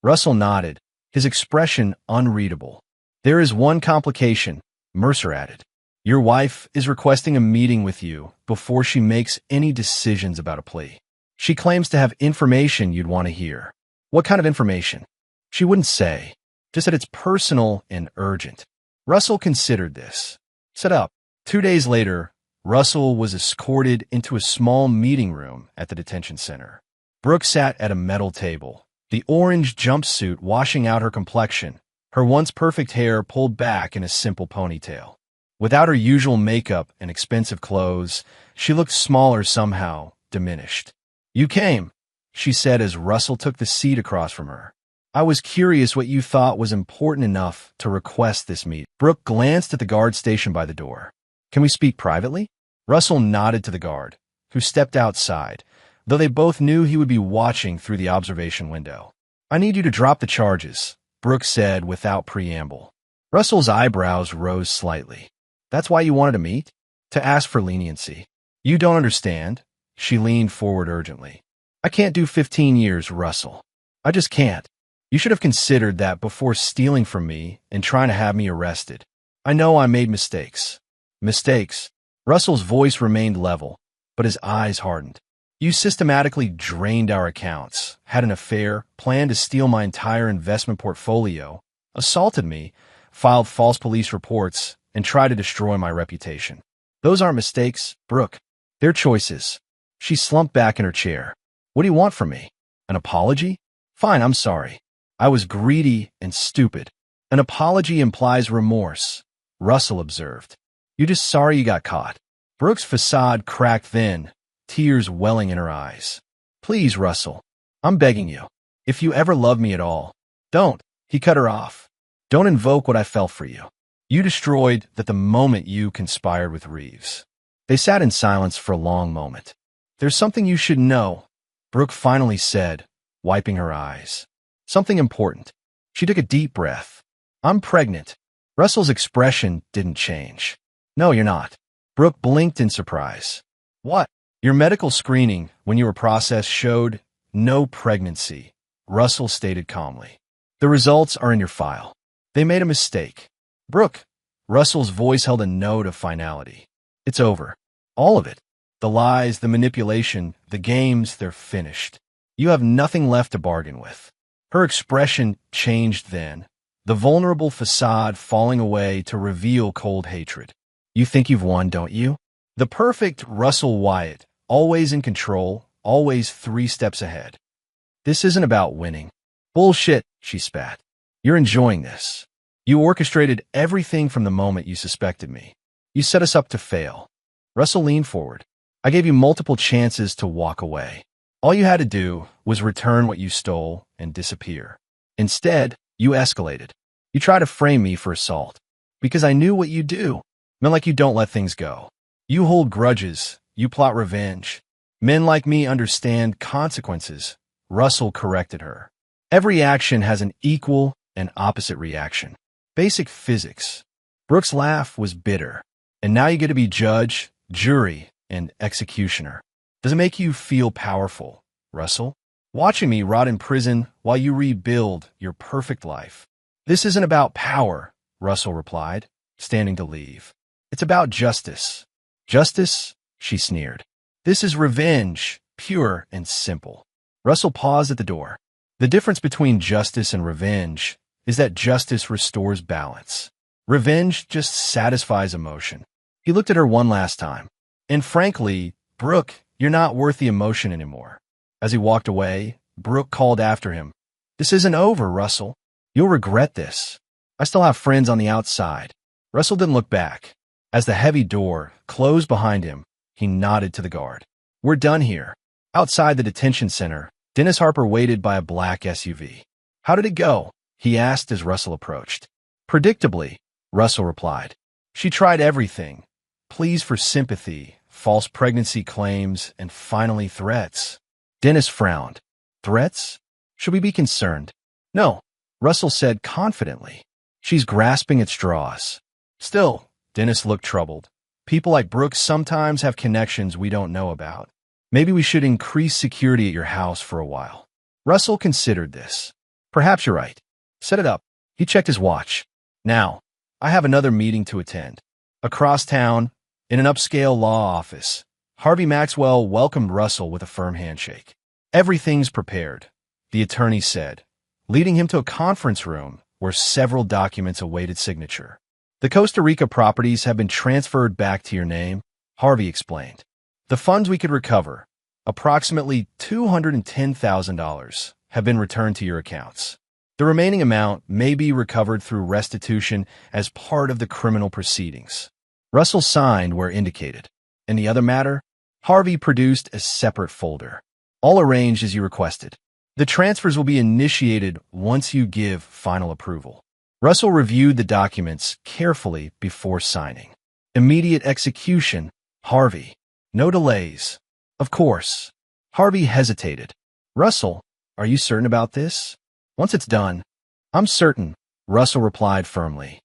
Russell nodded, his expression unreadable. There is one complication, Mercer added. Your wife is requesting a meeting with you before she makes any decisions about a plea. She claims to have information you'd want to hear. What kind of information? She wouldn't say, just that it's personal and urgent. Russell considered this. Set up. 2 days later, Russell was escorted into a small meeting room at the detention center. Brooke sat at a metal table, the orange jumpsuit washing out her complexion, her once perfect hair pulled back in a simple ponytail. Without her usual makeup and expensive clothes, she looked smaller somehow, diminished. You came, she said as Russell took the seat across from her. I was curious what you thought was important enough to request this meeting. Brooke glanced at the guard stationed by the door. Can we speak privately? Russell nodded to the guard, who stepped outside, though they both knew he would be watching through the observation window. I need you to drop the charges, Brooke said without preamble. Russell's eyebrows rose slightly. That's why you wanted to meet? To ask for leniency. You don't understand. She leaned forward urgently. I can't do 15 years, Russell. I just can't. You should have considered that before stealing from me and trying to have me arrested. I know I made mistakes. Mistakes? Russell's voice remained level, but his eyes hardened. You systematically drained our accounts, had an affair, planned to steal my entire investment portfolio, assaulted me, filed false police reports, and tried to destroy my reputation. Those aren't mistakes, Brooke. They're choices. She slumped back in her chair. What do you want from me? An apology? Fine, I'm sorry. I was greedy and stupid. An apology implies remorse, Russell observed. You're just sorry you got caught. Brooke's facade cracked then, tears welling in her eyes. Please, Russell, I'm begging you. If you ever love me at all, Don't. He cut her off. Don't invoke what I felt for you. You destroyed that the moment you conspired with Reeves. They sat in silence for a long moment. There's something you should know, Brooke finally said, wiping her eyes. Something important. She took a deep breath. I'm pregnant. Russell's expression didn't change. No, you're not. Brooke blinked in surprise. What? Your medical screening, when you were processed, showed no pregnancy, Russell stated calmly. The results are in your file. They made a mistake. Brooke, Russell's voice held a note of finality. It's over. All of it. The lies, the manipulation, the games, they're finished. You have nothing left to bargain with. Her expression changed then, the vulnerable facade falling away to reveal cold hatred. You think you've won, don't you? The perfect Russell Wyatt, always in control, always 3 steps ahead. This isn't about winning. Bullshit, she spat. You're enjoying this. You orchestrated everything from the moment you suspected me. You set us up to fail. Russell leaned forward. I gave you multiple chances to walk away. All you had to do was return what you stole and disappear. Instead, you escalated. You tried to frame me for assault. Because I knew what you do. Men like you don't let things go. You hold grudges. You plot revenge. Men like me understand consequences. Russell corrected her. Every action has an equal and opposite reaction. Basic physics. Brooke's laugh was bitter. And now you get to be judge, jury, and executioner. Does it make you feel powerful, Russell? Watching me rot in prison while you rebuild your perfect life. This isn't about power, Russell replied, standing to leave. It's about justice. Justice? She sneered. This is revenge, pure and simple. Russell paused at the door. The difference between justice and revenge is that justice restores balance. Revenge just satisfies emotion. He looked at her one last time. And frankly, Brooke, you're not worth the emotion anymore. As he walked away, Brooke called after him. This isn't over, Russell. You'll regret this. I still have friends on the outside. Russell didn't look back. As the heavy door closed behind him, he nodded to the guard. We're done here. Outside the detention center, Dennis Harper waited by a black SUV. How did it go? He asked as Russell approached. Predictably, Russell replied. She tried everything. Pleas for sympathy, false pregnancy claims, and finally threats. Dennis frowned. Threats? Should we be concerned? No, Russell said confidently. She's grasping at straws. Still, Dennis looked troubled. People like Brooke sometimes have connections we don't know about. Maybe we should increase security at your house for a while. Russell considered this. Perhaps you're right. Set it up. He checked his watch. Now, I have another meeting to attend. Across town, in an upscale law office, Harvey Maxwell welcomed Russell with a firm handshake. Everything's prepared, the attorney said, leading him to a conference room where several documents awaited signature. The Costa Rica properties have been transferred back to your name, Harvey explained. The funds we could recover, approximately $210,000, have been returned to your accounts. The remaining amount may be recovered through restitution as part of the criminal proceedings. Russell signed where indicated. In the other matter, Harvey produced a separate folder. All arranged as you requested. The transfers will be initiated once you give final approval. Russell reviewed the documents carefully before signing. Immediate execution, Harvey. No delays. Of course. Harvey hesitated. Russell, are you certain about this? Once it's done, I'm certain, Russell replied firmly.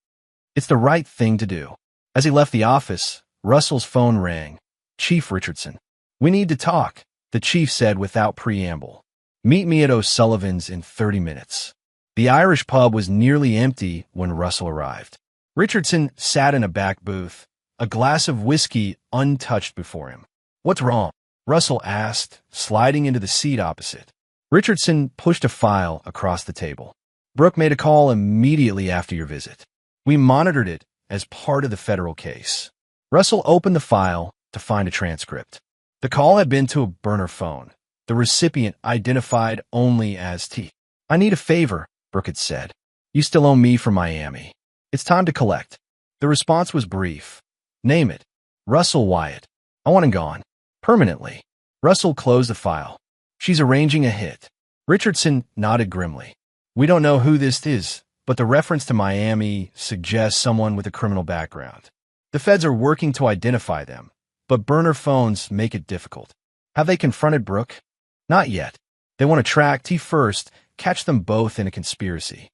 It's the right thing to do. As he left the office, Russell's phone rang. Chief Richardson. We need to talk, the chief said without preamble. Meet me at O'Sullivan's in 30 minutes. The Irish pub was nearly empty when Russell arrived. Richardson sat in a back booth, a glass of whiskey untouched before him. What's wrong? Russell asked, sliding into the seat opposite. Richardson pushed a file across the table. Brooke made a call immediately after your visit. We monitored it as part of the federal case. Russell opened the file to find a transcript. The call had been to a burner phone. The recipient identified only as T. I need a favor, Brooke had said. You still owe me from Miami. It's time to collect. The response was brief. Name it. Russell Wyatt. I want him gone. Permanently. Russell closed the file. She's arranging a hit. Richardson nodded grimly. We don't know who this is, but the reference to Miami suggests someone with a criminal background. The feds are working to identify them, but burner phones make it difficult. Have they confronted Brooke? Not yet. They want to track T first, catch them both in a conspiracy.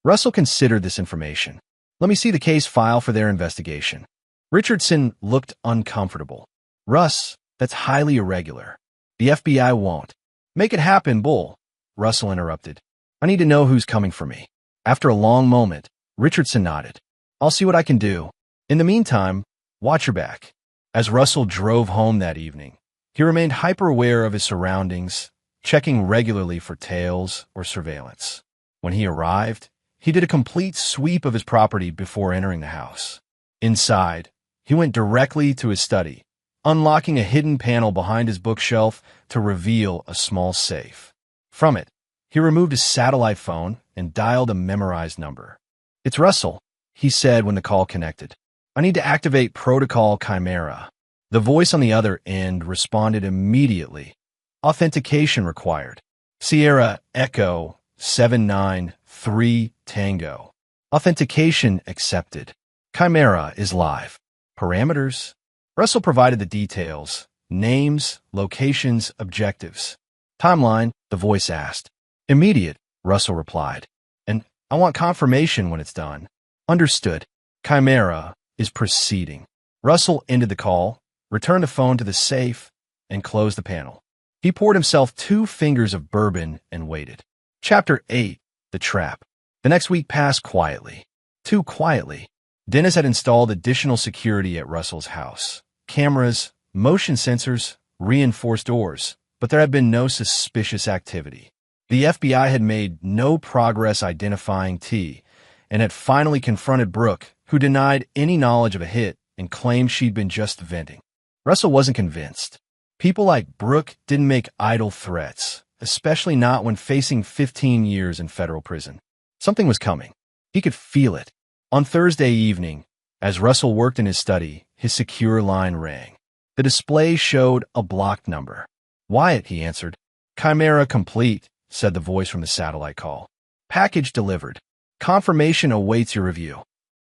Russell considered this information. Let me see the case file for their investigation. Richardson looked uncomfortable. Russ, that's highly irregular. The FBI won't. Make it happen, Bull, Russell interrupted. I need to know who's coming for me. After a long moment, Richardson nodded. I'll see what I can do. In the meantime, watch your back. As Russell drove home that evening, he remained hyper-aware of his surroundings, checking regularly for tails or surveillance. When he arrived, he did a complete sweep of his property before entering the house. Inside, he went directly to his study, unlocking a hidden panel behind his bookshelf to reveal a small safe. From it, he removed his satellite phone and dialed a memorized number. It's Russell, he said when the call connected. I need to activate Protocol Chimera. The voice on the other end responded immediately. Authentication required. Sierra Echo 793 Tango. Authentication accepted. Chimera is live. Parameters? Russell provided the details. Names, locations, objectives. Timeline, the voice asked. Immediate, Russell replied. And I want confirmation when it's done. Understood. Chimera is proceeding. Russell ended the call, returned the phone to the safe, and closed the panel. He poured himself 2 fingers of bourbon and waited. Chapter 8. The Trap. The next week passed quietly. Too quietly. Dennis had installed additional security at Russell's house. Cameras, motion sensors, reinforced doors, but there had been no suspicious activity. The FBI had made no progress identifying T, and had finally confronted Brooke, who denied any knowledge of a hit and claimed she'd been just venting. Russell wasn't convinced. People like Brooke didn't make idle threats, especially not when facing 15 years in federal prison. Something was coming. He could feel it. On Thursday evening, as Russell worked in his study, his secure line rang. The display showed a blocked number. Wyatt, he answered. Chimera complete, said the voice from the satellite call. Package delivered. Confirmation awaits your review.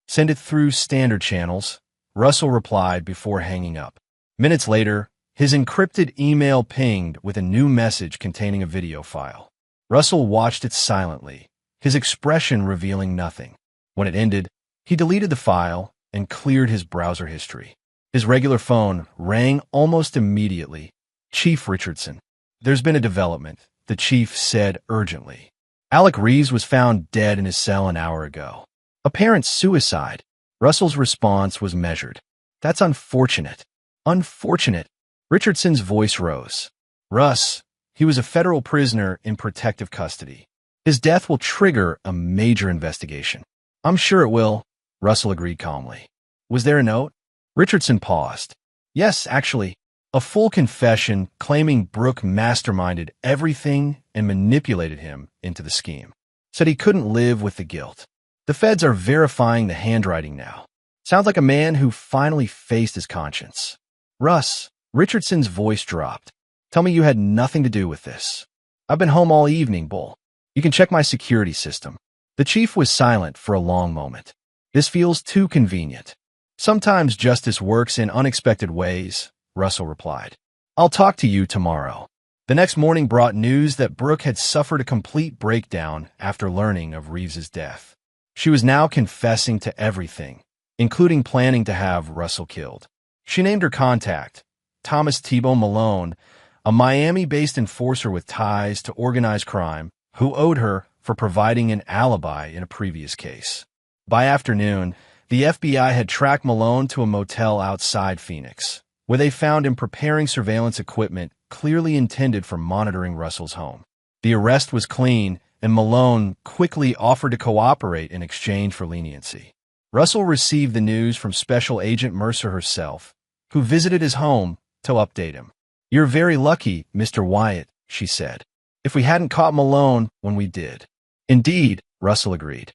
Send it through standard channels, Russell replied before hanging up. Minutes later, his encrypted email pinged with a new message containing a video file. Russell watched it silently, his expression revealing nothing. When it ended, he deleted the file and cleared his browser history. His regular phone rang almost immediately. Chief Richardson. There's been a development, the chief said urgently. Alec Reeves was found dead in his cell an hour ago. Apparent suicide. Russell's response was measured. That's unfortunate. Unfortunate. Richardson's voice rose. Russ, he was a federal prisoner in protective custody. His death will trigger a major investigation. I'm sure it will, Russell agreed calmly. Was there a note? Richardson paused. Yes, actually. A full confession claiming Brooke masterminded everything and manipulated him into the scheme. Said he couldn't live with the guilt. The feds are verifying the handwriting now. Sounds like a man who finally faced his conscience. Russ, Richardson's voice dropped. Tell me you had nothing to do with this. I've been home all evening, Bull. You can check my security system. The chief was silent for a long moment. This feels too convenient. Sometimes justice works in unexpected ways, Russell replied. I'll talk to you tomorrow. The next morning brought news that Brooke had suffered a complete breakdown after learning of Reeves's death. She was now confessing to everything, including planning to have Russell killed. She named her contact, Thomas Tebow Malone, a Miami-based enforcer with ties to organized crime, who owed her for providing an alibi in a previous case. By afternoon, the FBI had tracked Malone to a motel outside Phoenix, where they found him preparing surveillance equipment clearly intended for monitoring Russell's home. The arrest was clean, and Malone quickly offered to cooperate in exchange for leniency. Russell received the news from Special Agent Mercer herself, who visited his home to update him. You're very lucky, Mr. Wyatt, she said. If we hadn't caught Malone when we did. Indeed, Russell agreed.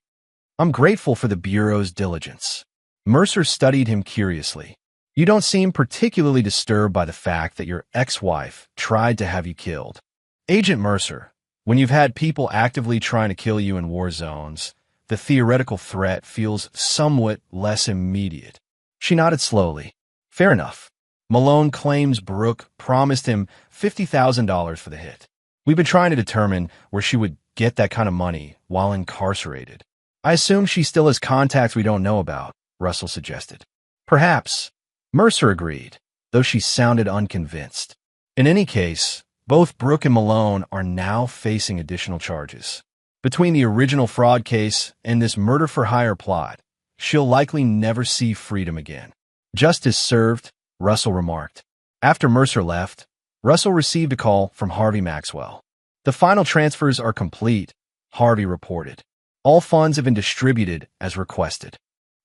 I'm grateful for the Bureau's diligence. Mercer studied him curiously. You don't seem particularly disturbed by the fact that your ex-wife tried to have you killed. Agent Mercer, When you've had people actively trying to kill you in war zones, the theoretical threat feels somewhat less immediate. She nodded slowly. Fair enough. Malone claims Brooke promised him $50,000 for the hit. We've been trying to determine where she would get that kind of money while incarcerated. I assume she still has contacts we don't know about, Russell suggested. Perhaps. Mercer agreed, though she sounded unconvinced. In any case, both Brooke and Malone are now facing additional charges. Between the original fraud case and this murder-for-hire plot, she'll likely never see freedom again. Justice served, Russell remarked. After Mercer left, Russell received a call from Harvey Maxwell. The final transfers are complete, Harvey reported. All funds have been distributed as requested.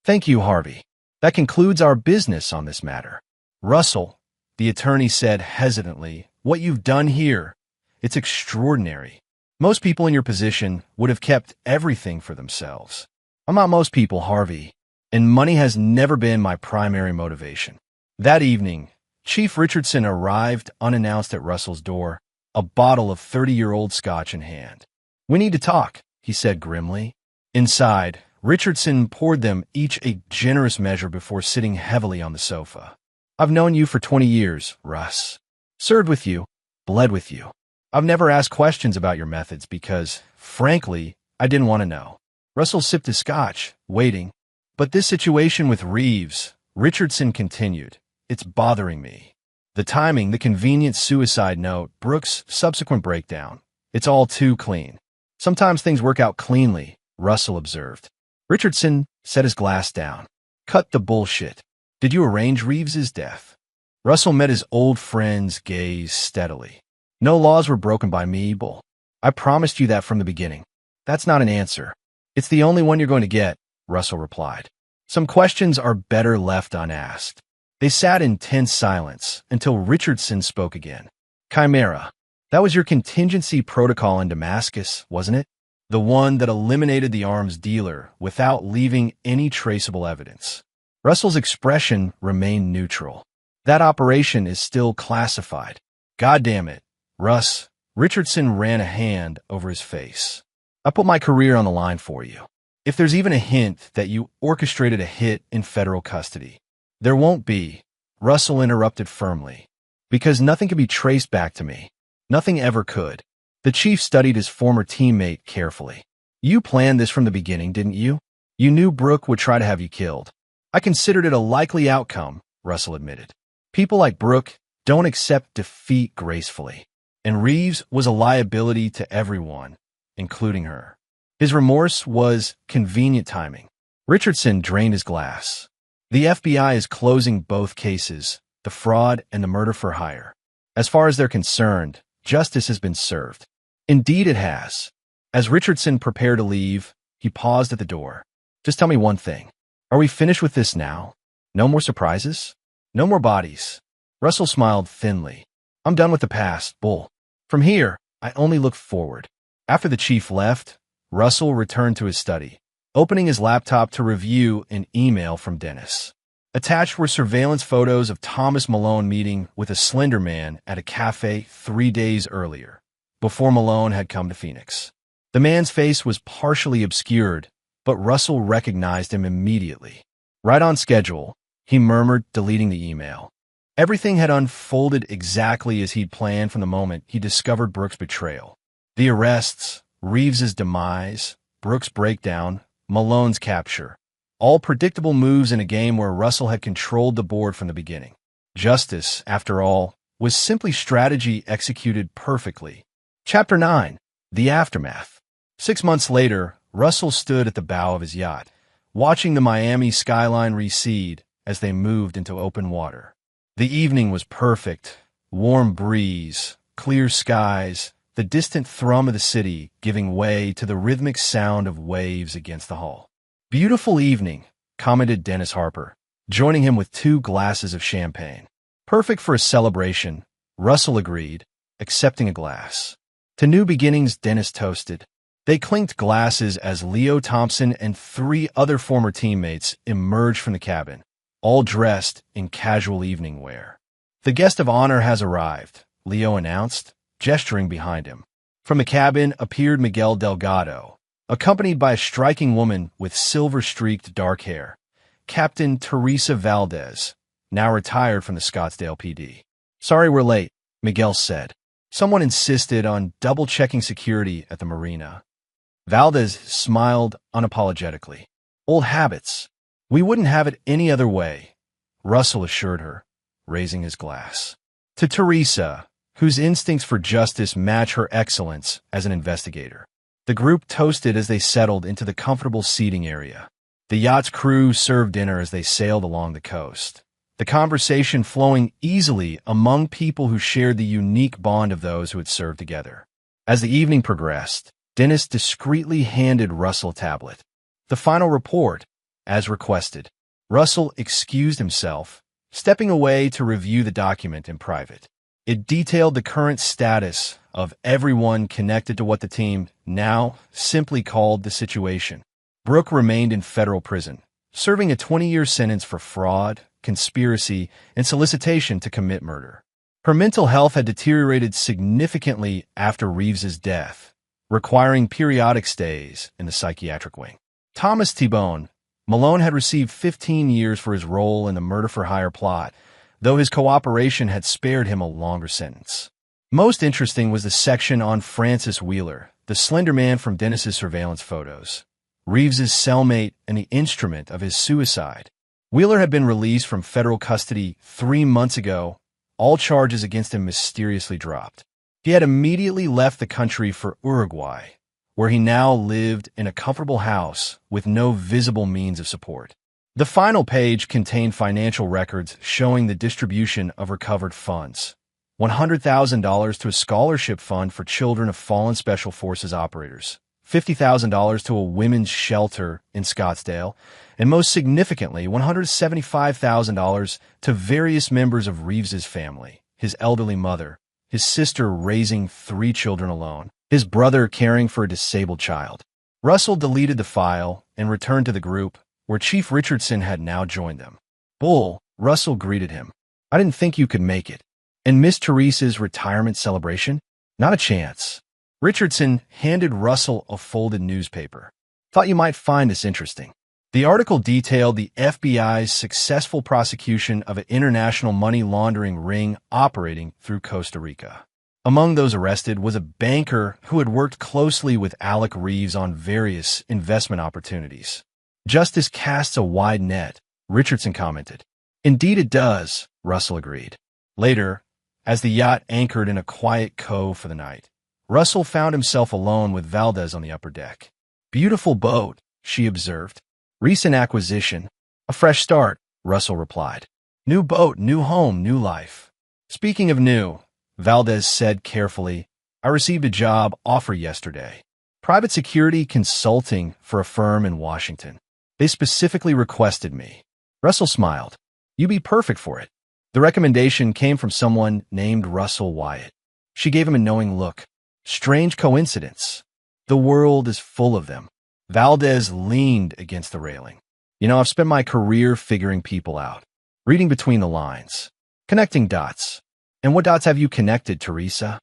Thank you, Harvey. That concludes our business on this matter. Russell, the attorney said hesitantly, what you've done here, it's extraordinary. Most people in your position would have kept everything for themselves. I'm not most people, Harvey, and money has never been my primary motivation. That evening, Chief Richardson arrived unannounced at Russell's door, a bottle of 30-year-old scotch in hand. We need to talk, he said grimly. Inside, Richardson poured them each a generous measure before sitting heavily on the sofa. I've known you for 20 years, Russ. Served with you, bled with you. I've never asked questions about your methods because, frankly, I didn't want to know. Russell sipped his scotch, waiting. But this situation with Reeves, Richardson continued, it's bothering me. The timing, the convenient suicide note, Brooke's subsequent breakdown. It's all too clean. Sometimes things work out cleanly, Russell observed. Richardson set his glass down. Cut the bullshit. Did you arrange Reeves's death? Russell met his old friend's gaze steadily. No laws were broken by me, Bull. I promised you that from the beginning. That's not an answer. It's the only one you're going to get, Russell replied. Some questions are better left unasked. They sat in tense silence until Richardson spoke again. Chimera. That was your contingency protocol in Damascus, wasn't it? The one that eliminated the arms dealer without leaving any traceable evidence. Russell's expression remained neutral. That operation is still classified. God damn it, Russ. Richardson ran a hand over his face. I put my career on the line for you. If there's even a hint that you orchestrated a hit in federal custody, there won't be, Russell interrupted firmly, because nothing can be traced back to me. Nothing ever could. The chief studied his former teammate carefully. You planned this from the beginning, didn't you? You knew Brooke would try to have you killed. I considered it a likely outcome, Russell admitted. People like Brooke don't accept defeat gracefully. And Reeves was a liability to everyone, including her. His remorse was convenient timing. Richardson drained his glass. The FBI is closing both cases, the fraud and the murder for hire. As far as they're concerned, justice has been served. Indeed it has. As Richardson prepared to leave, he paused at the door. Just tell me one thing. Are we finished with this now? No more surprises? No more bodies? Russell smiled thinly. I'm done with the past, Bull. From here, I only look forward. After the chief left, Russell returned to his study, opening his laptop to review an email from Dennis. Attached were surveillance photos of Thomas Malone meeting with a slender man at a cafe 3 days earlier, before Malone had come to Phoenix. The man's face was partially obscured, but Russell recognized him immediately. Right on schedule, he murmured, deleting the email. Everything had unfolded exactly as he'd planned from the moment he discovered Brooke's betrayal. The arrests, Reeves's demise, Brooke's breakdown, Malone's capture. All predictable moves in a game where Russell had controlled the board from the beginning. Justice, after all, was simply strategy executed perfectly. Chapter 9. The Aftermath. 6 months later, Russell stood at the bow of his yacht, watching the Miami skyline recede as they moved into open water. The evening was perfect. Warm breeze, clear skies, the distant thrum of the city giving way to the rhythmic sound of waves against the hull. Beautiful evening, commented Dennis Harper, joining him with 2 glasses of champagne. Perfect for a celebration, Russell agreed, accepting a glass. To new beginnings, Dennis toasted. They clinked glasses as Leo Thompson and 3 other former teammates emerged from the cabin, all dressed in casual evening wear. The guest of honor has arrived, Leo announced, gesturing behind him. From the cabin appeared Miguel Delgado, accompanied by a striking woman with silver-streaked dark hair, Captain Teresa Valdez, now retired from the Scottsdale PD. "Sorry we're late," Miguel said. Someone insisted on double-checking security at the marina. Valdez smiled unapologetically. "Old habits. We wouldn't have it any other way," Russell assured her, raising his glass. To Teresa, whose instincts for justice match her excellence as an investigator. The group toasted as they settled into the comfortable seating area. The yacht's crew served dinner as they sailed along the coast, the conversation flowing easily among people who shared the unique bond of those who had served together. As the evening progressed, Dennis discreetly handed Russell a tablet. The final report, as requested. Russell excused himself, stepping away to review the document in private. It detailed the current status of everyone connected to what the team now simply called the situation. Brooke remained in federal prison, serving a 20-year sentence for fraud, conspiracy, and solicitation to commit murder. Her mental health had deteriorated significantly after Reeves's death, requiring periodic stays in the psychiatric wing. Thomas T-Bone Malone had received 15 years for his role in the murder-for-hire plot, though his cooperation had spared him a longer sentence. Most interesting was the section on Francis Wheeler, the slender man from Dennis's surveillance photos, Reeves's cellmate and the instrument of his suicide. Wheeler had been released from federal custody 3 months ago, all charges against him mysteriously dropped. He had immediately left the country for Uruguay, where he now lived in a comfortable house with no visible means of support. The final page contained financial records showing the distribution of recovered funds. $100,000 to a scholarship fund for children of fallen Special Forces operators, $50,000 to a women's shelter in Scottsdale, and most significantly, $175,000 to various members of Reeves's family, his elderly mother, his sister raising 3 children alone, his brother caring for a disabled child. Russell deleted the file and returned to the group, where Chief Richardson had now joined them. "Bull," Russell greeted him. "I didn't think you could make it. And Miss Teresa's retirement celebration? Not a chance." Richardson handed Russell a folded newspaper. "Thought you might find this interesting." The article detailed the FBI's successful prosecution of an international money laundering ring operating through Costa Rica. Among those arrested was a banker who had worked closely with Alec Reeves on various investment opportunities. "Justice casts a wide net," Richardson commented. "Indeed it does," Russell agreed. Later, as the yacht anchored in a quiet cove for the night, Russell found himself alone with Valdez on the upper deck. "Beautiful boat," she observed. "Recent acquisition. A fresh start," Russell replied. "New boat, new home, new life." "Speaking of new," Valdez said carefully, "I received a job offer yesterday. Private security consulting for a firm in Washington. They specifically requested me." Russell smiled. "You'd be perfect for it." The recommendation came from someone named Russell Wyatt. She gave him a knowing look. Strange coincidence. The world is full of them. Valdez leaned against the railing. "You know, I've spent my career figuring people out, reading between the lines, connecting dots. And what dots have you connected, Teresa?"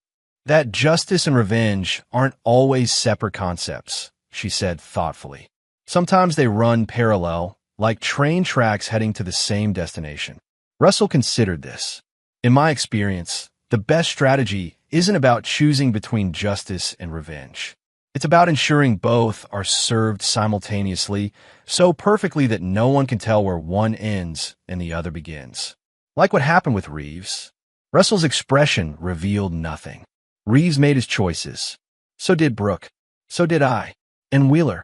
"That justice and revenge aren't always separate concepts," she said thoughtfully. "Sometimes they run parallel, like train tracks heading to the same destination." Russell considered this. "In my experience, the best strategy isn't about choosing between justice and revenge. It's about ensuring both are served simultaneously, so perfectly that no one can tell where one ends and the other begins. Like what happened with Reeves." Russell's expression revealed nothing. "Reeves made his choices. So did Brooke. So did I. And Wheeler."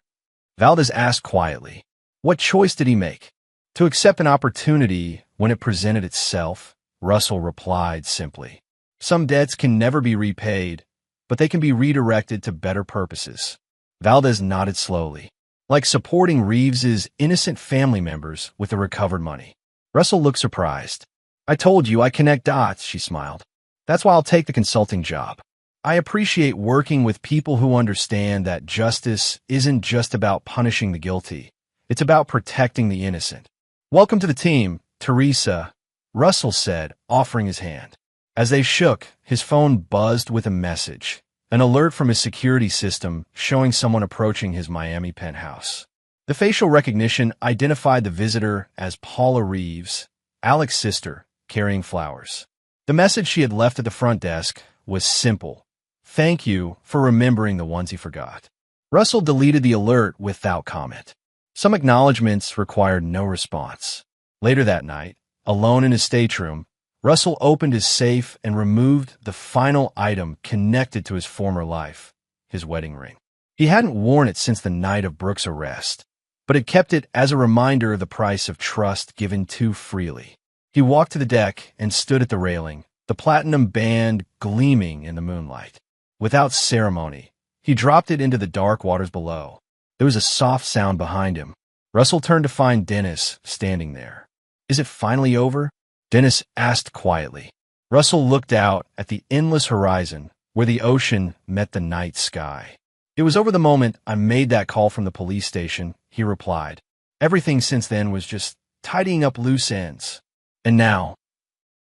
Valdez asked quietly, "What choice did he make?" "To accept an opportunity when it presented itself," Russell replied simply. "Some debts can never be repaid, but they can be redirected to better purposes." Valdez nodded slowly, like supporting Reeves's innocent family members with the recovered money. Russell looked surprised. "I told you I connect dots," she smiled. "That's why I'll take the consulting job. I appreciate working with people who understand that justice isn't just about punishing the guilty. It's about protecting the innocent." "Welcome to the team, Teresa," Russell said, offering his hand. As they shook, his phone buzzed with a message, An alert from his security system showing someone approaching his Miami penthouse. The facial recognition identified the visitor as Paula Reeves, Alex's sister, carrying flowers. The message she had left at the front desk was simple. Thank you for remembering the ones he forgot. Russell deleted the alert without comment. Some acknowledgments required no response. Later that night, alone in his stateroom, Russell opened his safe and removed the final item connected to his former life, his wedding ring. He hadn't worn it since the night of Brooke's arrest, but had kept it as a reminder of the price of trust given too freely. He walked to the deck and stood at the railing, the platinum band gleaming in the moonlight. Without ceremony, he dropped it into the dark waters below. There was a soft sound behind him. Russell turned to find Dennis standing there. "Is it finally over?" Dennis asked quietly. Russell looked out at the endless horizon where the ocean met the night sky. "It was over the moment I made that call from the police station," he replied. "Everything since then was just tidying up loose ends." "And now?"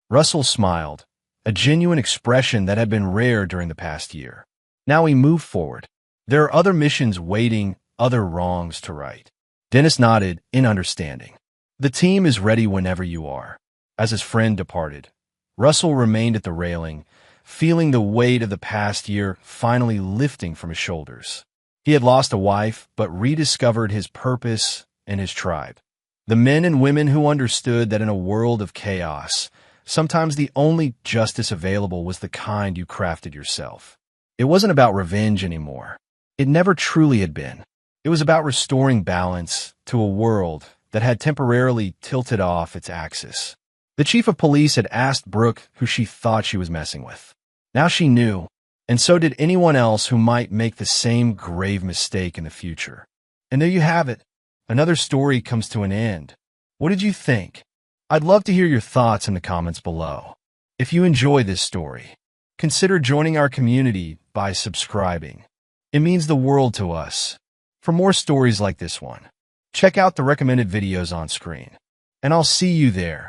Russell smiled, a genuine expression that had been rare during the past year. "Now we move forward. There are other missions waiting, other wrongs to right." Dennis nodded in understanding. "The team is ready whenever you are." As his friend departed, Russell remained at the railing, feeling the weight of the past year finally lifting from his shoulders. He had lost a wife, but rediscovered his purpose and his tribe. The men and women who understood that in a world of chaos, sometimes the only justice available was the kind you crafted yourself. It wasn't about revenge anymore. It never truly had been. It was about restoring balance to a world that had temporarily tilted off its axis. The chief of police had asked Brooke who she thought she was messing with. Now she knew, and so did anyone else who might make the same grave mistake in the future. And there you have it. Another story comes to an end. What did you think? I'd love to hear your thoughts in the comments below. If you enjoy this story, consider joining our community by subscribing. It means the world to us. For more stories like this one, check out the recommended videos on screen. And I'll see you there.